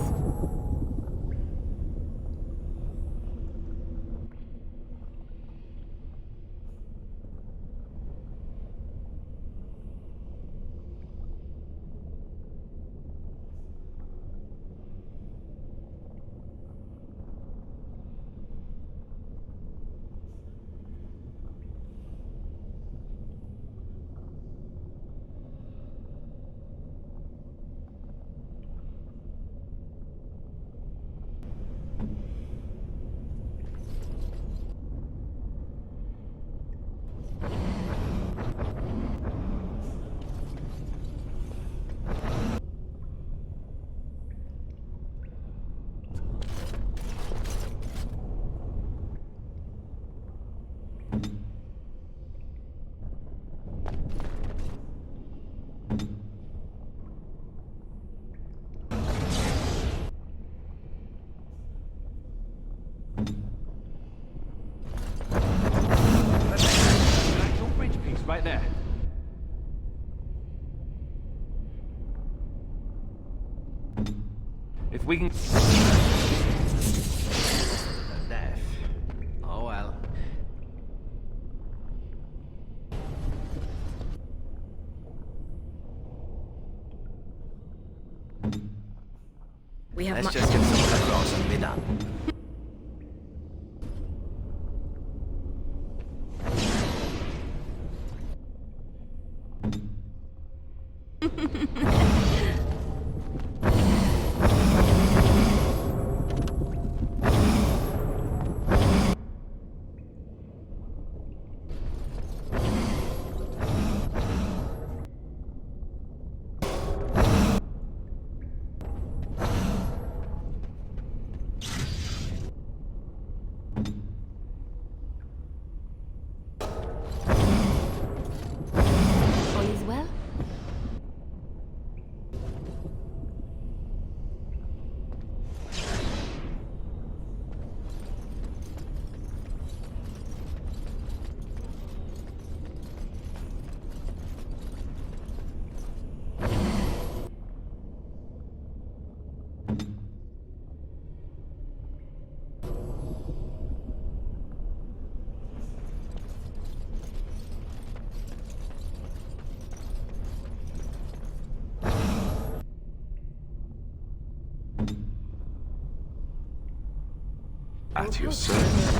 Right there. If we can... Death. We have Let's much just get someone across and be done. All is well? At your service.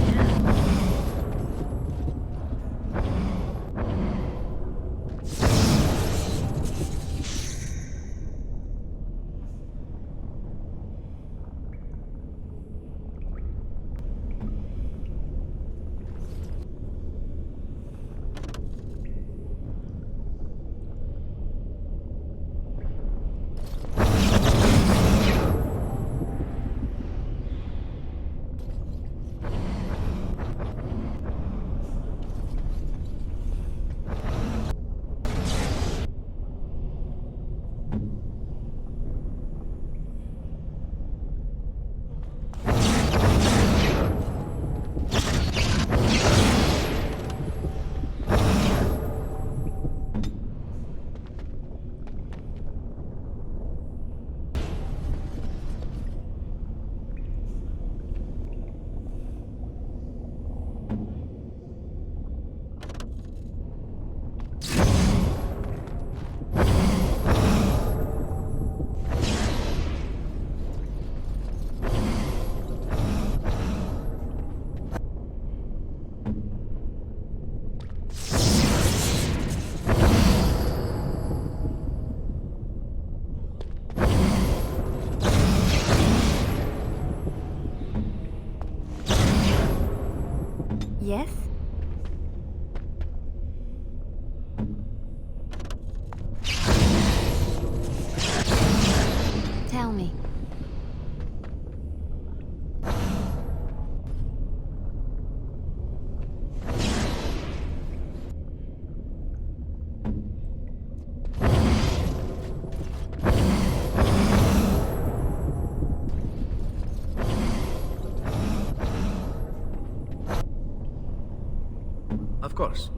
Yes? Tell me. Of course.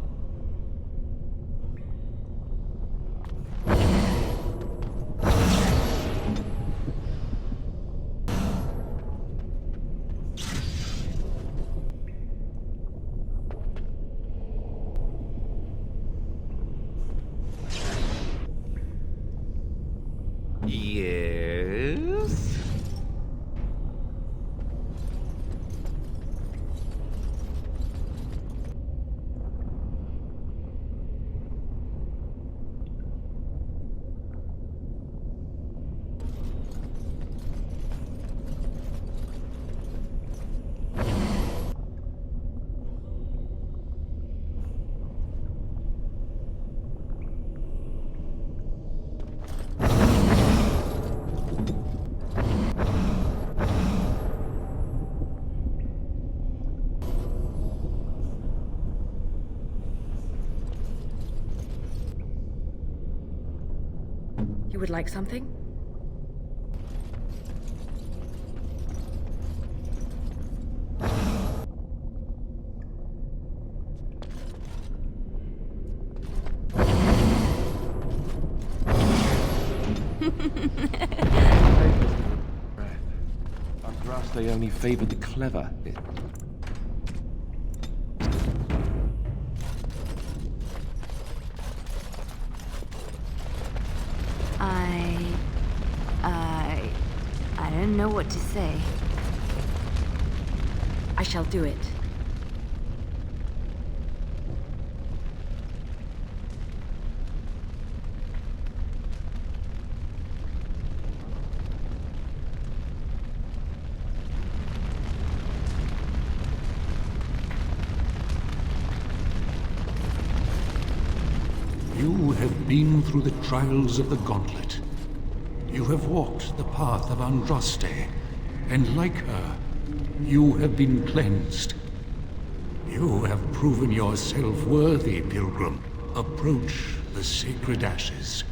Yes? You would like something? They only favored the clever. I don't know what to say. I shall do it. You have been through the trials of the Gauntlet. You have walked the path of Andraste, and like her, you have been cleansed. You have proven yourself worthy, Pilgrim. Approach the sacred ashes.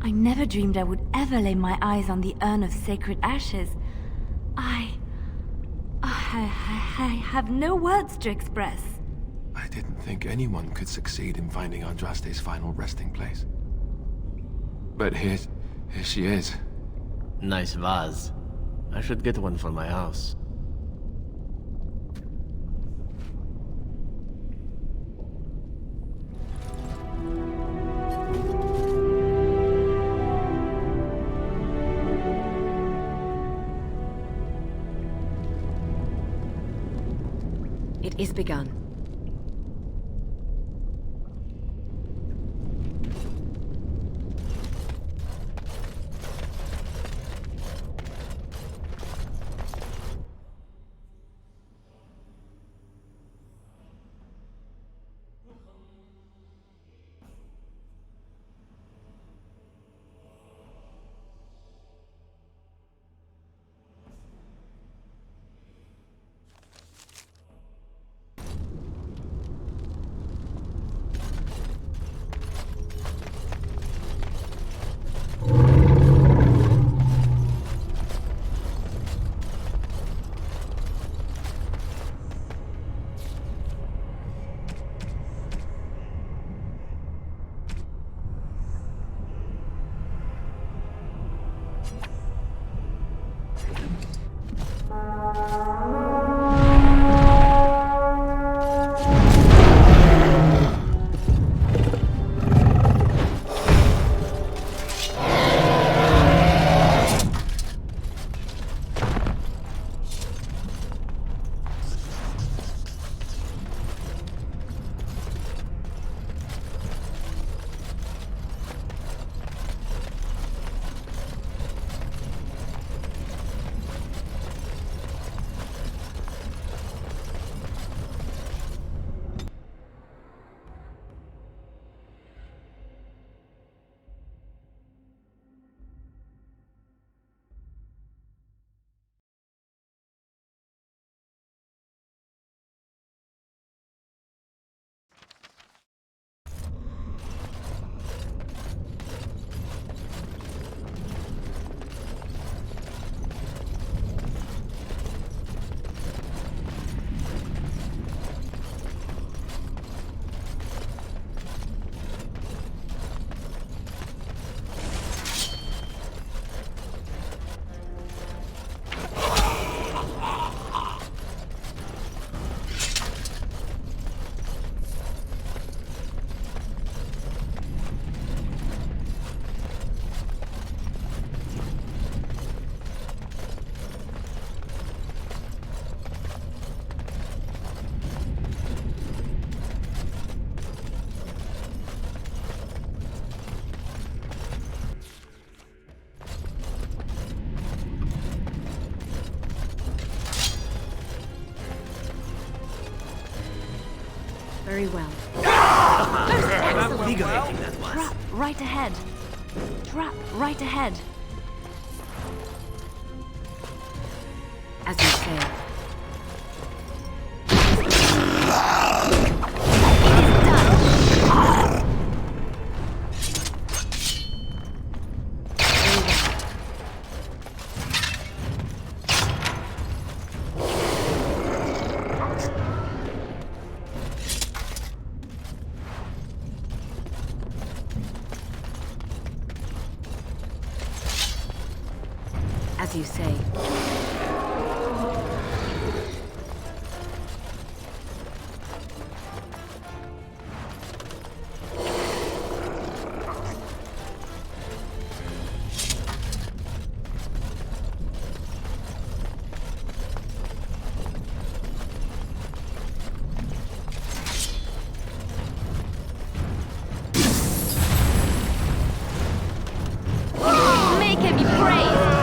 I never dreamed I would ever lay my eyes on the urn of sacred ashes. I have no words to express. I didn't think anyone could succeed in finding Andraste's final resting place. But here she is. Nice vase. I should get one for my house. It is begun. Very well. How invigorating that was. Trap right ahead. Trap right ahead. As you say. say. Make him be praised!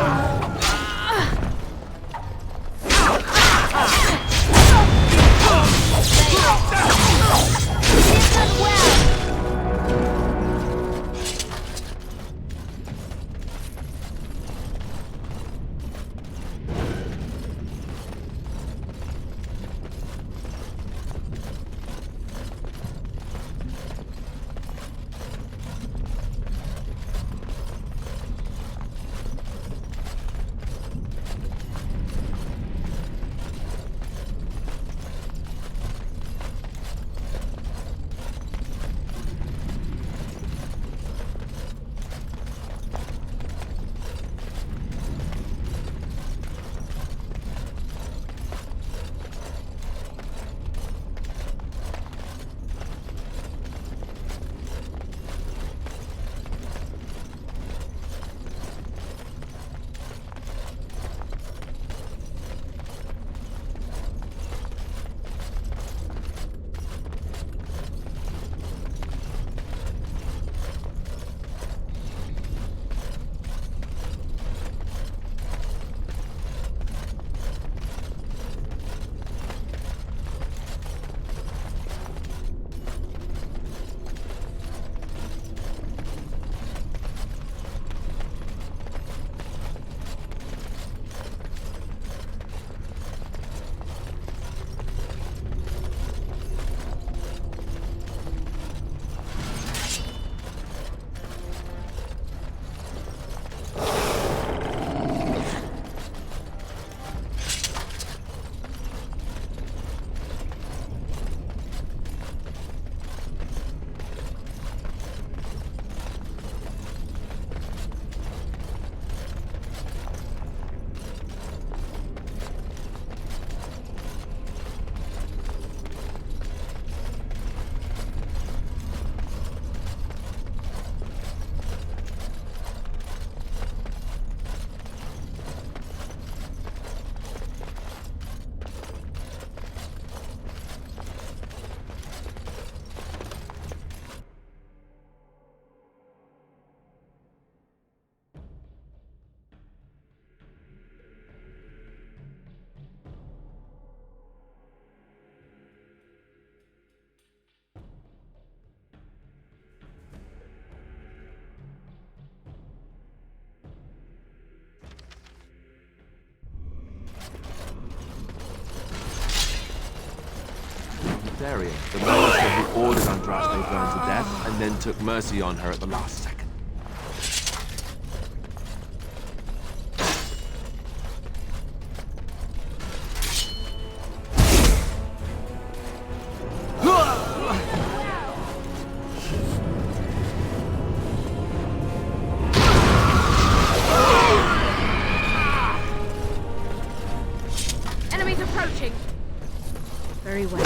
Darian, the master who ordered Andraste burned to death and then took mercy on her at the last second. Enemies approaching. Very well.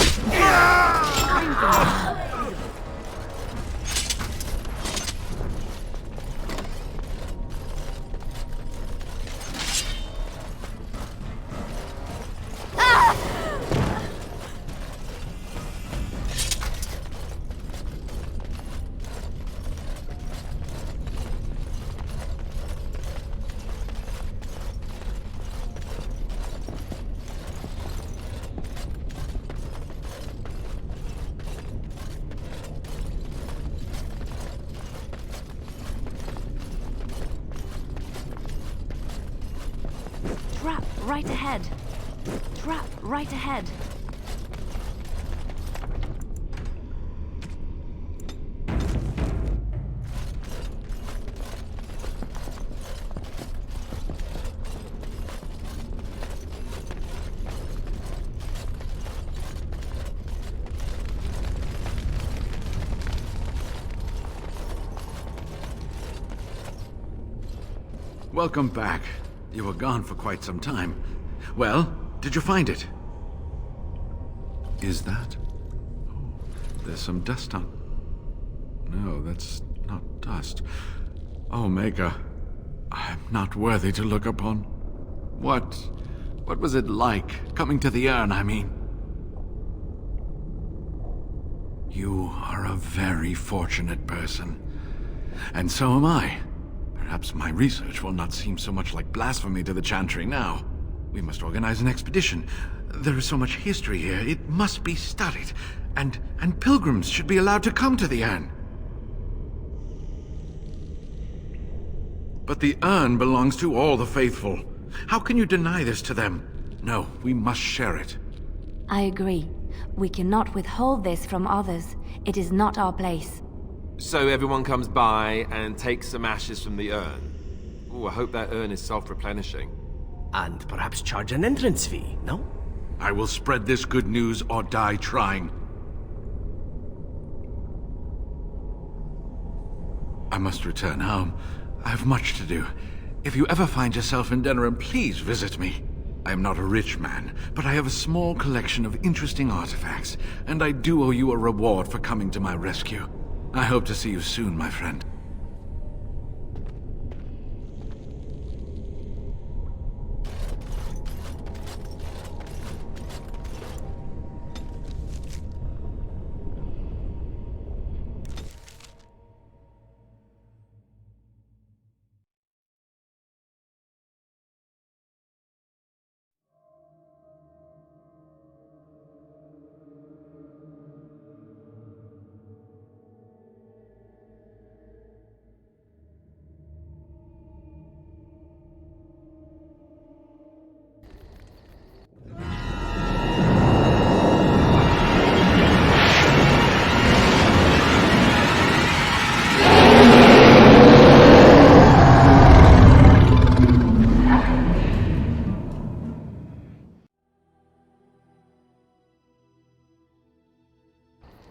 Trap right ahead. Trap right ahead. Welcome back. You were gone for quite some time. Well, did you find it? Is that? Oh, there's some dust on... No, that's not dust. Oh, Maker, I'm not worthy to look upon. What was it like, coming to the urn, I mean? You are a very fortunate person. And so am I. Perhaps my research will not seem so much like blasphemy to the Chantry now. We must organize an expedition. There is so much history here, it must be studied. And pilgrims should be allowed to come to the urn. But the urn belongs to all the faithful. How can you deny this to them? No, we must share it. I agree. We cannot withhold this from others. It is not our place. So everyone comes by and takes some ashes from the urn. Ooh, I hope that urn is self-replenishing. And perhaps charge an entrance fee, no? I will spread this good news or die trying. I must return home. I have much to do. If you ever find yourself in Denerim, please visit me. I am not a rich man, but I have a small collection of interesting artifacts, and I do owe you a reward for coming to my rescue. I hope to see you soon, my friend.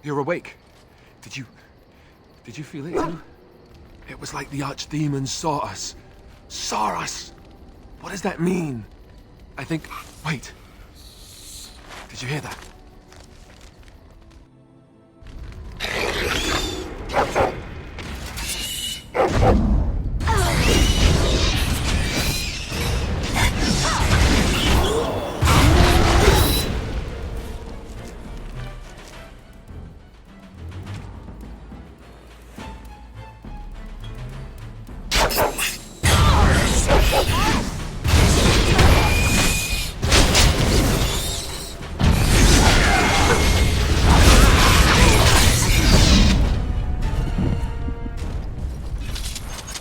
You're awake. Did you feel it too? It was like the archdemon saw us. Saw us! What does that mean? I think... Wait. Did you hear that?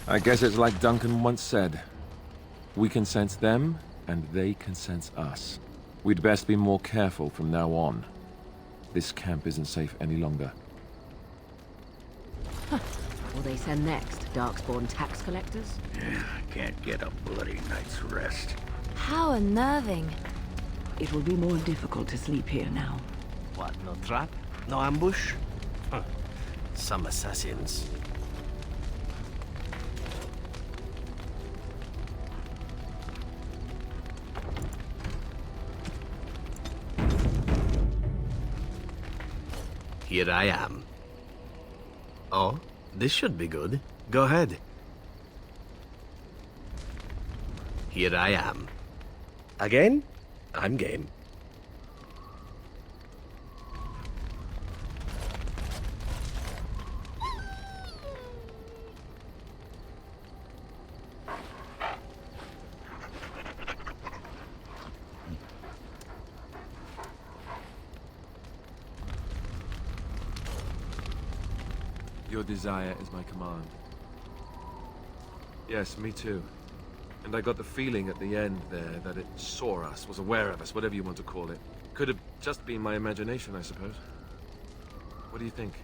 I guess it's like Duncan once said. We can sense them, and they can sense us. We'd best be more careful from now on. This camp isn't safe any longer. Huh. Will they send next? Darkspawn tax collectors? Yeah, can't get a bloody night's rest. How unnerving. It will be more difficult to sleep here now. What, no trap? No ambush? Huh. Some assassins. Here I am. Oh, this should be good. Go ahead. Here I am. Again? I'm game. Your desire is my command. Yes, me too. And I got the feeling at the end there that it saw us, was aware of us, whatever you want to call it. Could have just been my imagination, I suppose. What do you think?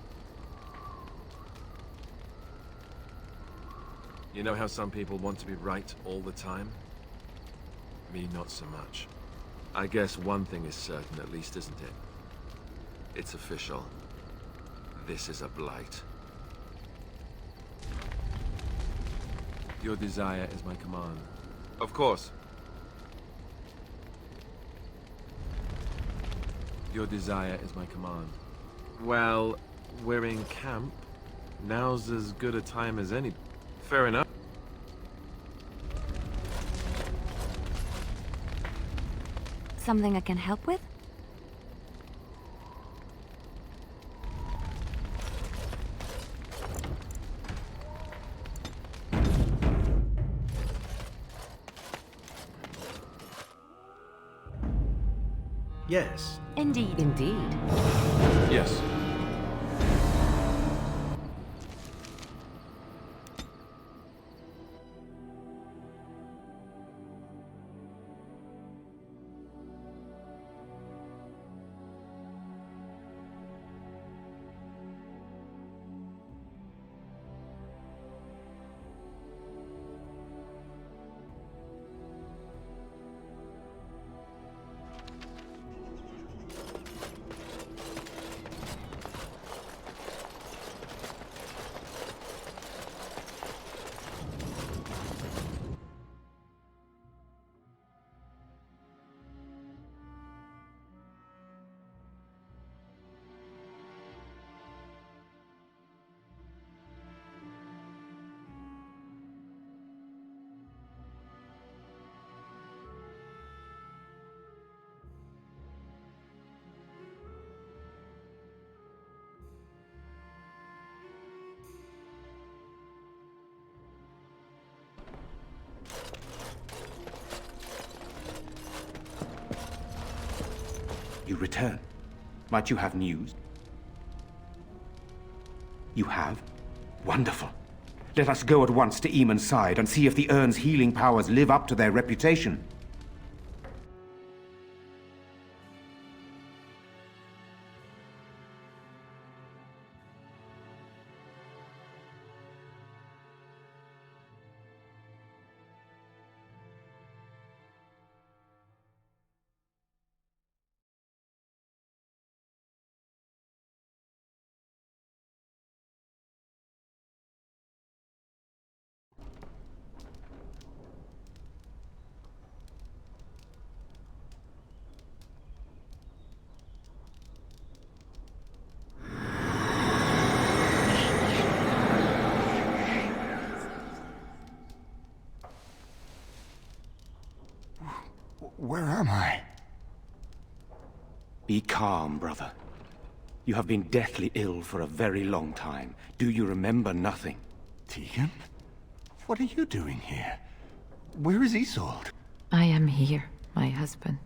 You know how some people want to be right all the time? Me, not so much. I guess one thing is certain, at least, isn't it? It's official. This is a blight. Your desire is my command. Of course. Your desire is my command. Well, we're in camp. Now's as good a time as any. Fair enough. Something I can help with? Yes. Indeed. Indeed. Yes. You return. Might you have news? You have? Wonderful. Let us go at once to Eamon's side and see if the urn's healing powers live up to their reputation. Where am I? Be calm, brother. You have been deathly ill for a very long time. Do you remember nothing? Tegan? What are you doing here? Where is Isolde? I am here, my husband.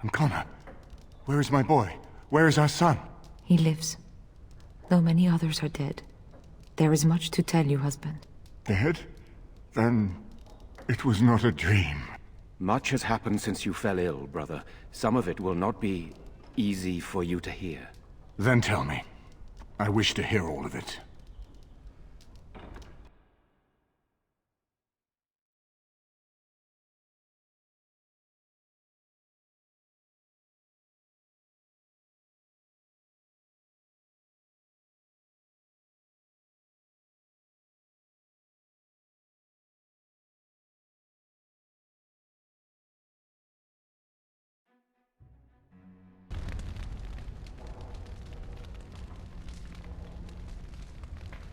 And Connor? Where is my boy? Where is our son? He lives, though many others are dead. There is much to tell you, husband. Dead? Then it was not a dream. Much has happened since you fell ill, brother. Some of it will not be easy for you to hear. Then tell me. I wish to hear all of it.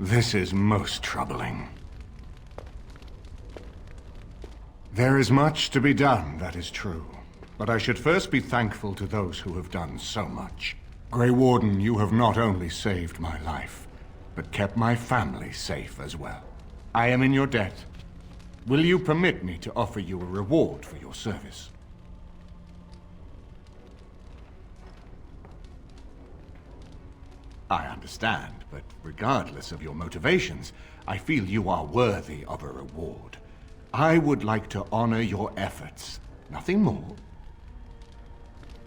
This is most troubling. There is much to be done, that is true. But I should first be thankful to those who have done so much. Grey Warden, you have not only saved my life, but kept my family safe as well. I am in your debt. Will you permit me to offer you a reward for your service? I understand, but regardless of your motivations, I feel you are worthy of a reward. I would like to honor your efforts, nothing more.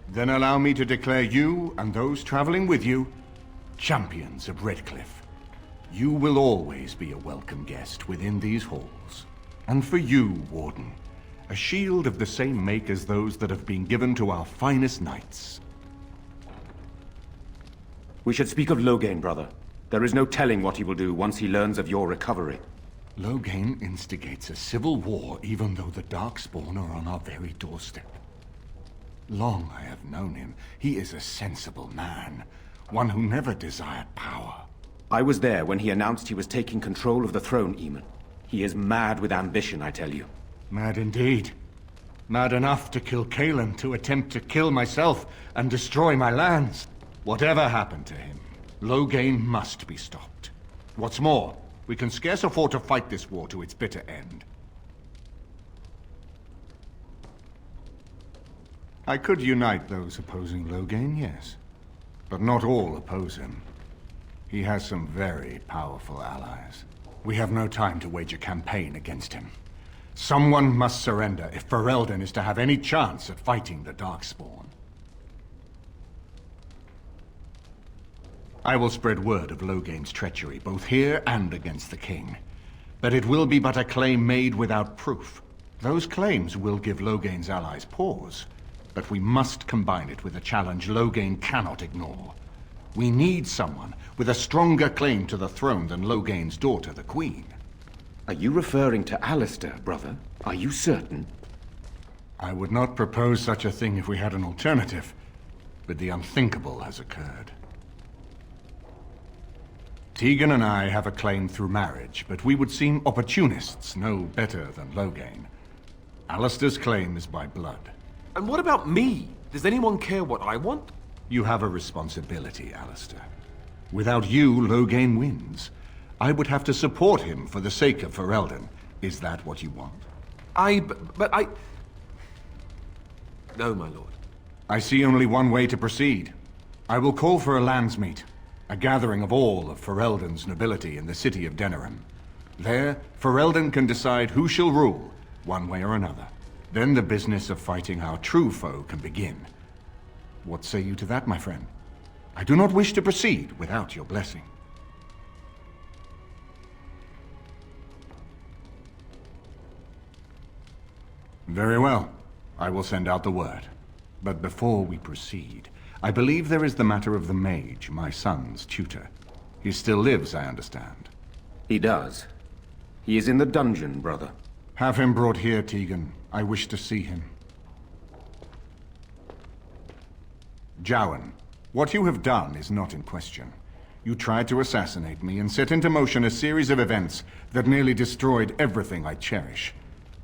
Then allow me to declare you and those traveling with you champions of Redcliffe. You will always be a welcome guest within these halls. And for you, Warden, a shield of the same make as those that have been given to our finest knights. We should speak of Loghain, brother. There is no telling what he will do once he learns of your recovery. Loghain instigates a civil war even though the Darkspawn are on our very doorstep. Long I have known him. He is a sensible man, one who never desired power. I was there when he announced he was taking control of the throne, Eamon. He is mad with ambition, I tell you. Mad indeed. Mad enough to kill Kaelin, to attempt to kill myself and destroy my lands. Whatever happened to him, Loghain must be stopped. What's more, we can scarce afford to fight this war to its bitter end. I could unite those opposing Loghain, yes. But not all oppose him. He has some very powerful allies. We have no time to wage a campaign against him. Someone must surrender if Ferelden is to have any chance at fighting the Darkspawn. I will spread word of Loghain's treachery, both here and against the king. But it will be but a claim made without proof. Those claims will give Loghain's allies pause, but we must combine it with a challenge Loghain cannot ignore. We need someone with a stronger claim to the throne than Loghain's daughter, the Queen. Are you referring to Alistair, brother? Are you certain? I would not propose such a thing if we had an alternative, but the unthinkable has occurred. Tegan and I have a claim through marriage, but we would seem opportunists no better than Loghain. Alistair's claim is by blood. And what about me? Does anyone care what I want? You have a responsibility, Alistair. Without you, Loghain wins. I would have to support him for the sake of Ferelden. Is that what you want? But I... No, my lord. I see only one way to proceed. I will call for a landsmeet, a gathering of all of Ferelden's nobility in the city of Denerim. There, Ferelden can decide who shall rule, one way or another. Then the business of fighting our true foe can begin. What say you to that, my friend? I do not wish to proceed without your blessing. Very well. I will send out the word. But before we proceed, I believe there is the matter of the mage, my son's tutor. He still lives, I understand. He does. He is in the dungeon, brother. Have him brought here, Tegan. I wish to see him. Jowan, what you have done is not in question. You tried to assassinate me and set into motion a series of events that nearly destroyed everything I cherish.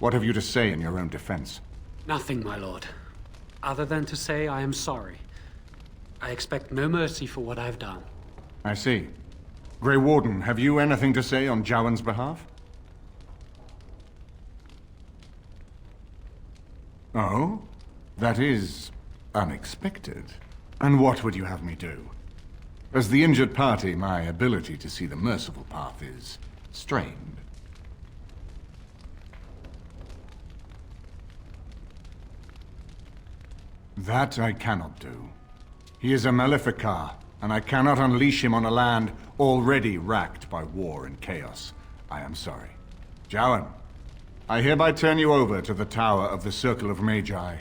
What have you to say in your own defense? Nothing, my lord. Other than to say I am sorry. I expect no mercy for what I've done. I see. Grey Warden, have you anything to say on Jowan's behalf? Oh? That is unexpected. And what would you have me do? As the injured party, my ability to see the merciful path is strained. That I cannot do. He is a Maleficar, and I cannot unleash him on a land already racked by war and chaos. I am sorry. Jowan, I hereby turn you over to the Tower of the Circle of Magi.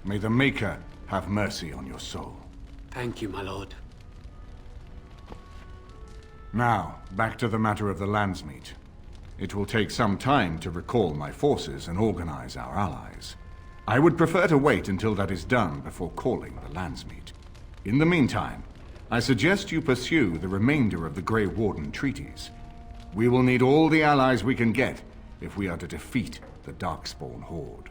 May the Maker have mercy on your soul. Thank you, my lord. Now, back to the matter of the landsmeet. It will take some time to recall my forces and organize our allies. I would prefer to wait until that is done before calling the landsmeet. In the meantime, I suggest you pursue the remainder of the Grey Warden treaties. We will need all the allies we can get if we are to defeat the Darkspawn Horde.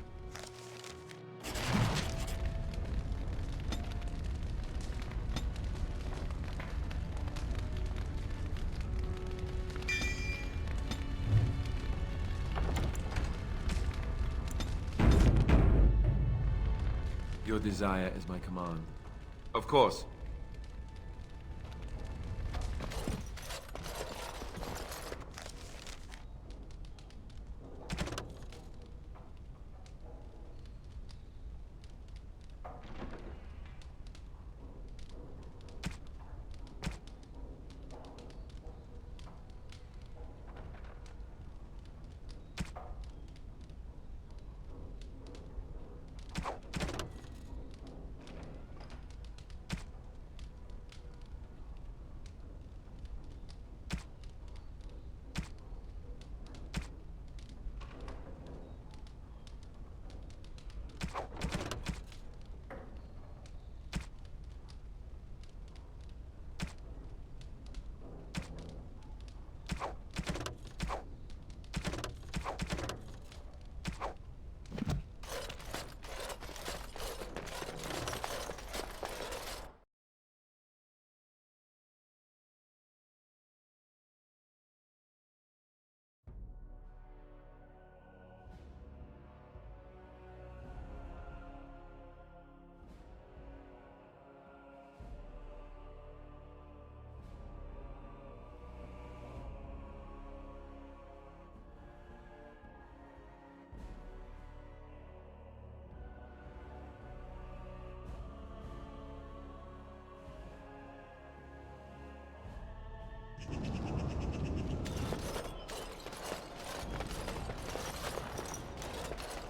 Your desire is my command. Of course.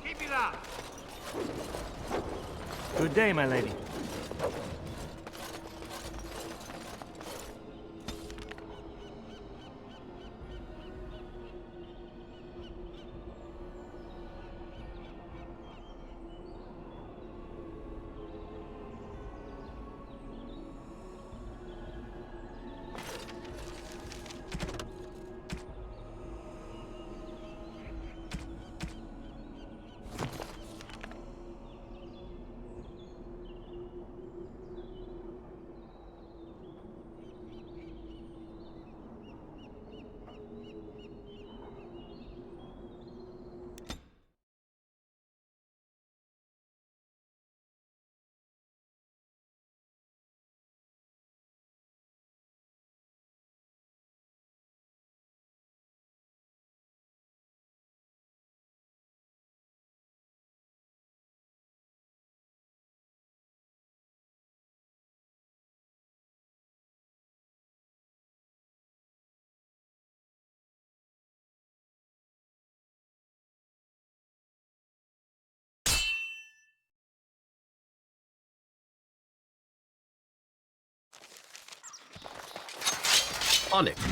Keep it up! Good day, my lady. On it. We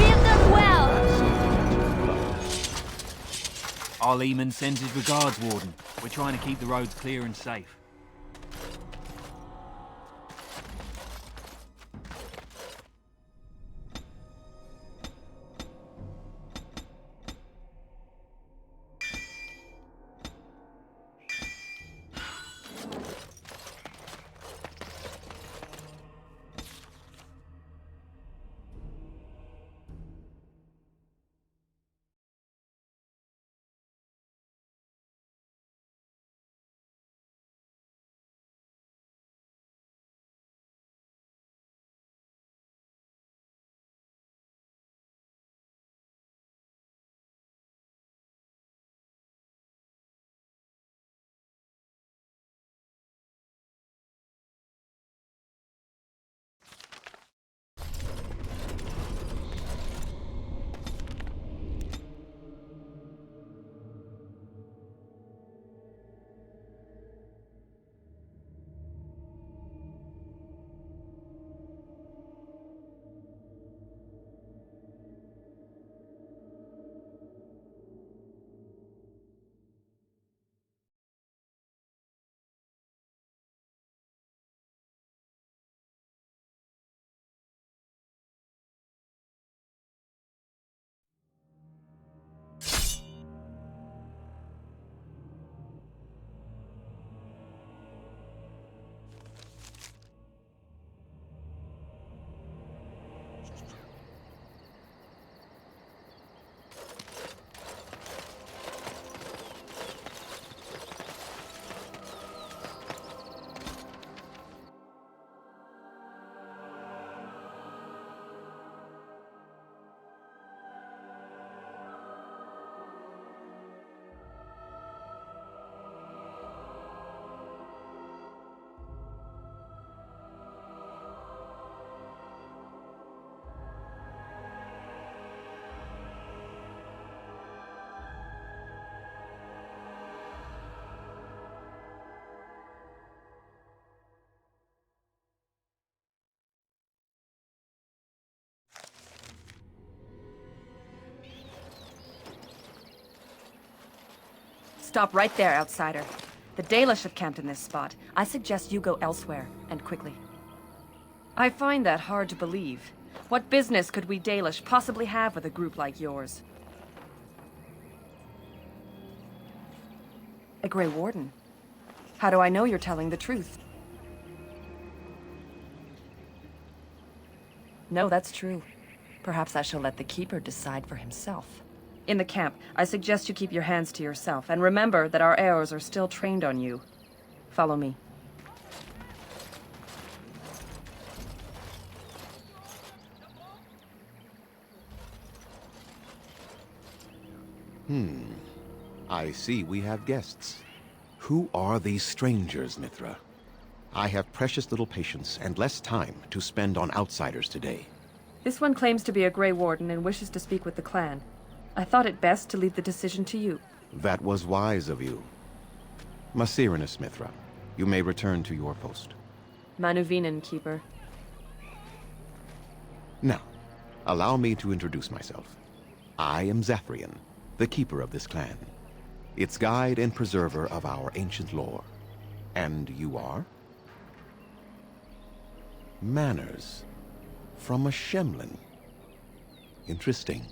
have done well! Our Lehman sends his regards, Warden. We're trying to keep the roads clear and safe. Stop right there, outsider. The Dalish have camped in this spot. I suggest you go elsewhere, and quickly. I find that hard to believe. What business could we Dalish possibly have with a group like yours? A Grey Warden? How do I know you're telling the truth? No, that's true. Perhaps I shall let the Keeper decide for himself. In the camp, I suggest you keep your hands to yourself, and remember that our heirs are still trained on you. Follow me. I see we have guests. Who are these strangers, Mithra? I have precious little patience and less time to spend on outsiders today. This one claims to be a Grey Warden and wishes to speak with the clan. I thought it best to leave the decision to you. That was wise of you. Masirinus Mithra, you may return to your post. Manuvinen, Keeper. Now, allow me to introduce myself. I am Zathrian, the keeper of this clan, its guide and preserver of our ancient lore. And you are? Manners. From a Shemlin. Interesting.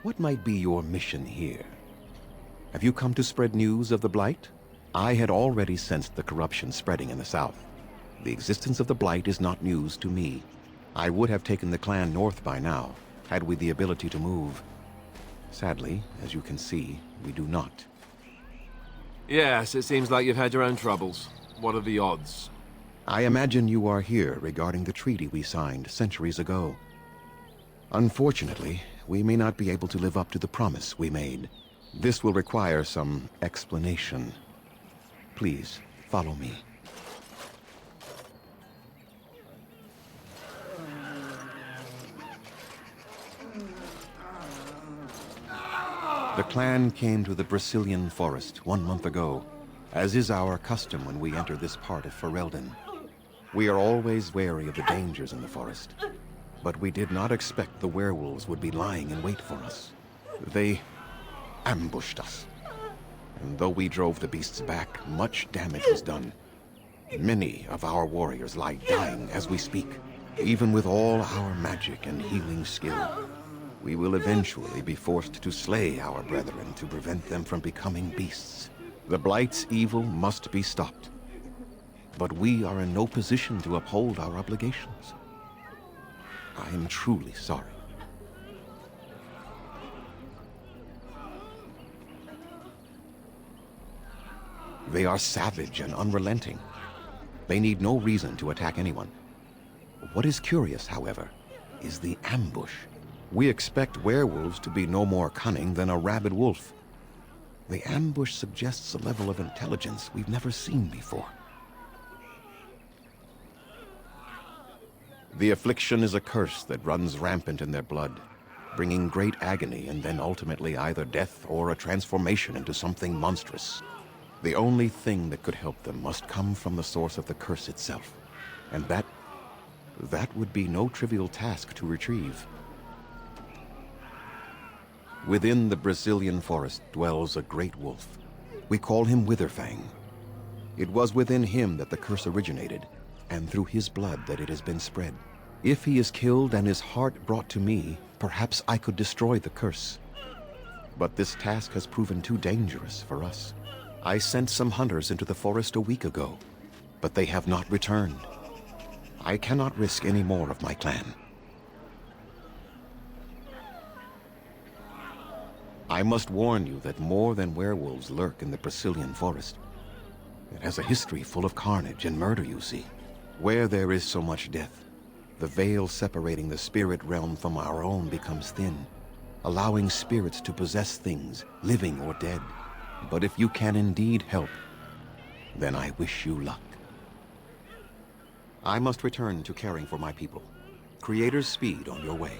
What might be your mission here? Have you come to spread news of the Blight? I had already sensed the corruption spreading in the south. The existence of the Blight is not news to me. I would have taken the clan north by now, had we the ability to move. Sadly, as you can see, we do not. Yes, it seems like you've had your own troubles. What are the odds? I imagine you are here regarding the treaty we signed centuries ago. Unfortunately, we may not be able to live up to the promise we made. This will require some explanation. Please, follow me. The clan came to the Brazilian forest 1 month ago, as is our custom when we enter this part of Ferelden. We are always wary of the dangers in the forest, but we did not expect the werewolves would be lying in wait for us. They ambushed us, and though we drove the beasts back, much damage was done. Many of our warriors lie dying as we speak. Even with all our magic and healing skill, we will eventually be forced to slay our brethren to prevent them from becoming beasts. The Blight's evil must be stopped. But we are in no position to uphold our obligations. I am truly sorry. They are savage and unrelenting. They need no reason to attack anyone. What is curious, however, is the ambush. We expect werewolves to be no more cunning than a rabid wolf. The ambush suggests a level of intelligence we've never seen before. The affliction is a curse that runs rampant in their blood, bringing great agony and then ultimately either death or a transformation into something monstrous. The only thing that could help them must come from the source of the curse itself, and that would be no trivial task to retrieve. Within the Brazilian forest dwells a great wolf. We call him Witherfang. It was within him that the curse originated, and through his blood that it has been spread. If he is killed and his heart brought to me, perhaps I could destroy the curse. But this task has proven too dangerous for us. I sent some hunters into the forest a week ago, but they have not returned. I cannot risk any more of my clan. I must warn you that more than werewolves lurk in the Brazilian forest. It has a history full of carnage and murder, you see. Where there is so much death, the veil separating the spirit realm from our own becomes thin, allowing spirits to possess things, living or dead. But if you can indeed help, then I wish you luck. I must return to caring for my people. Creator's speed on your way.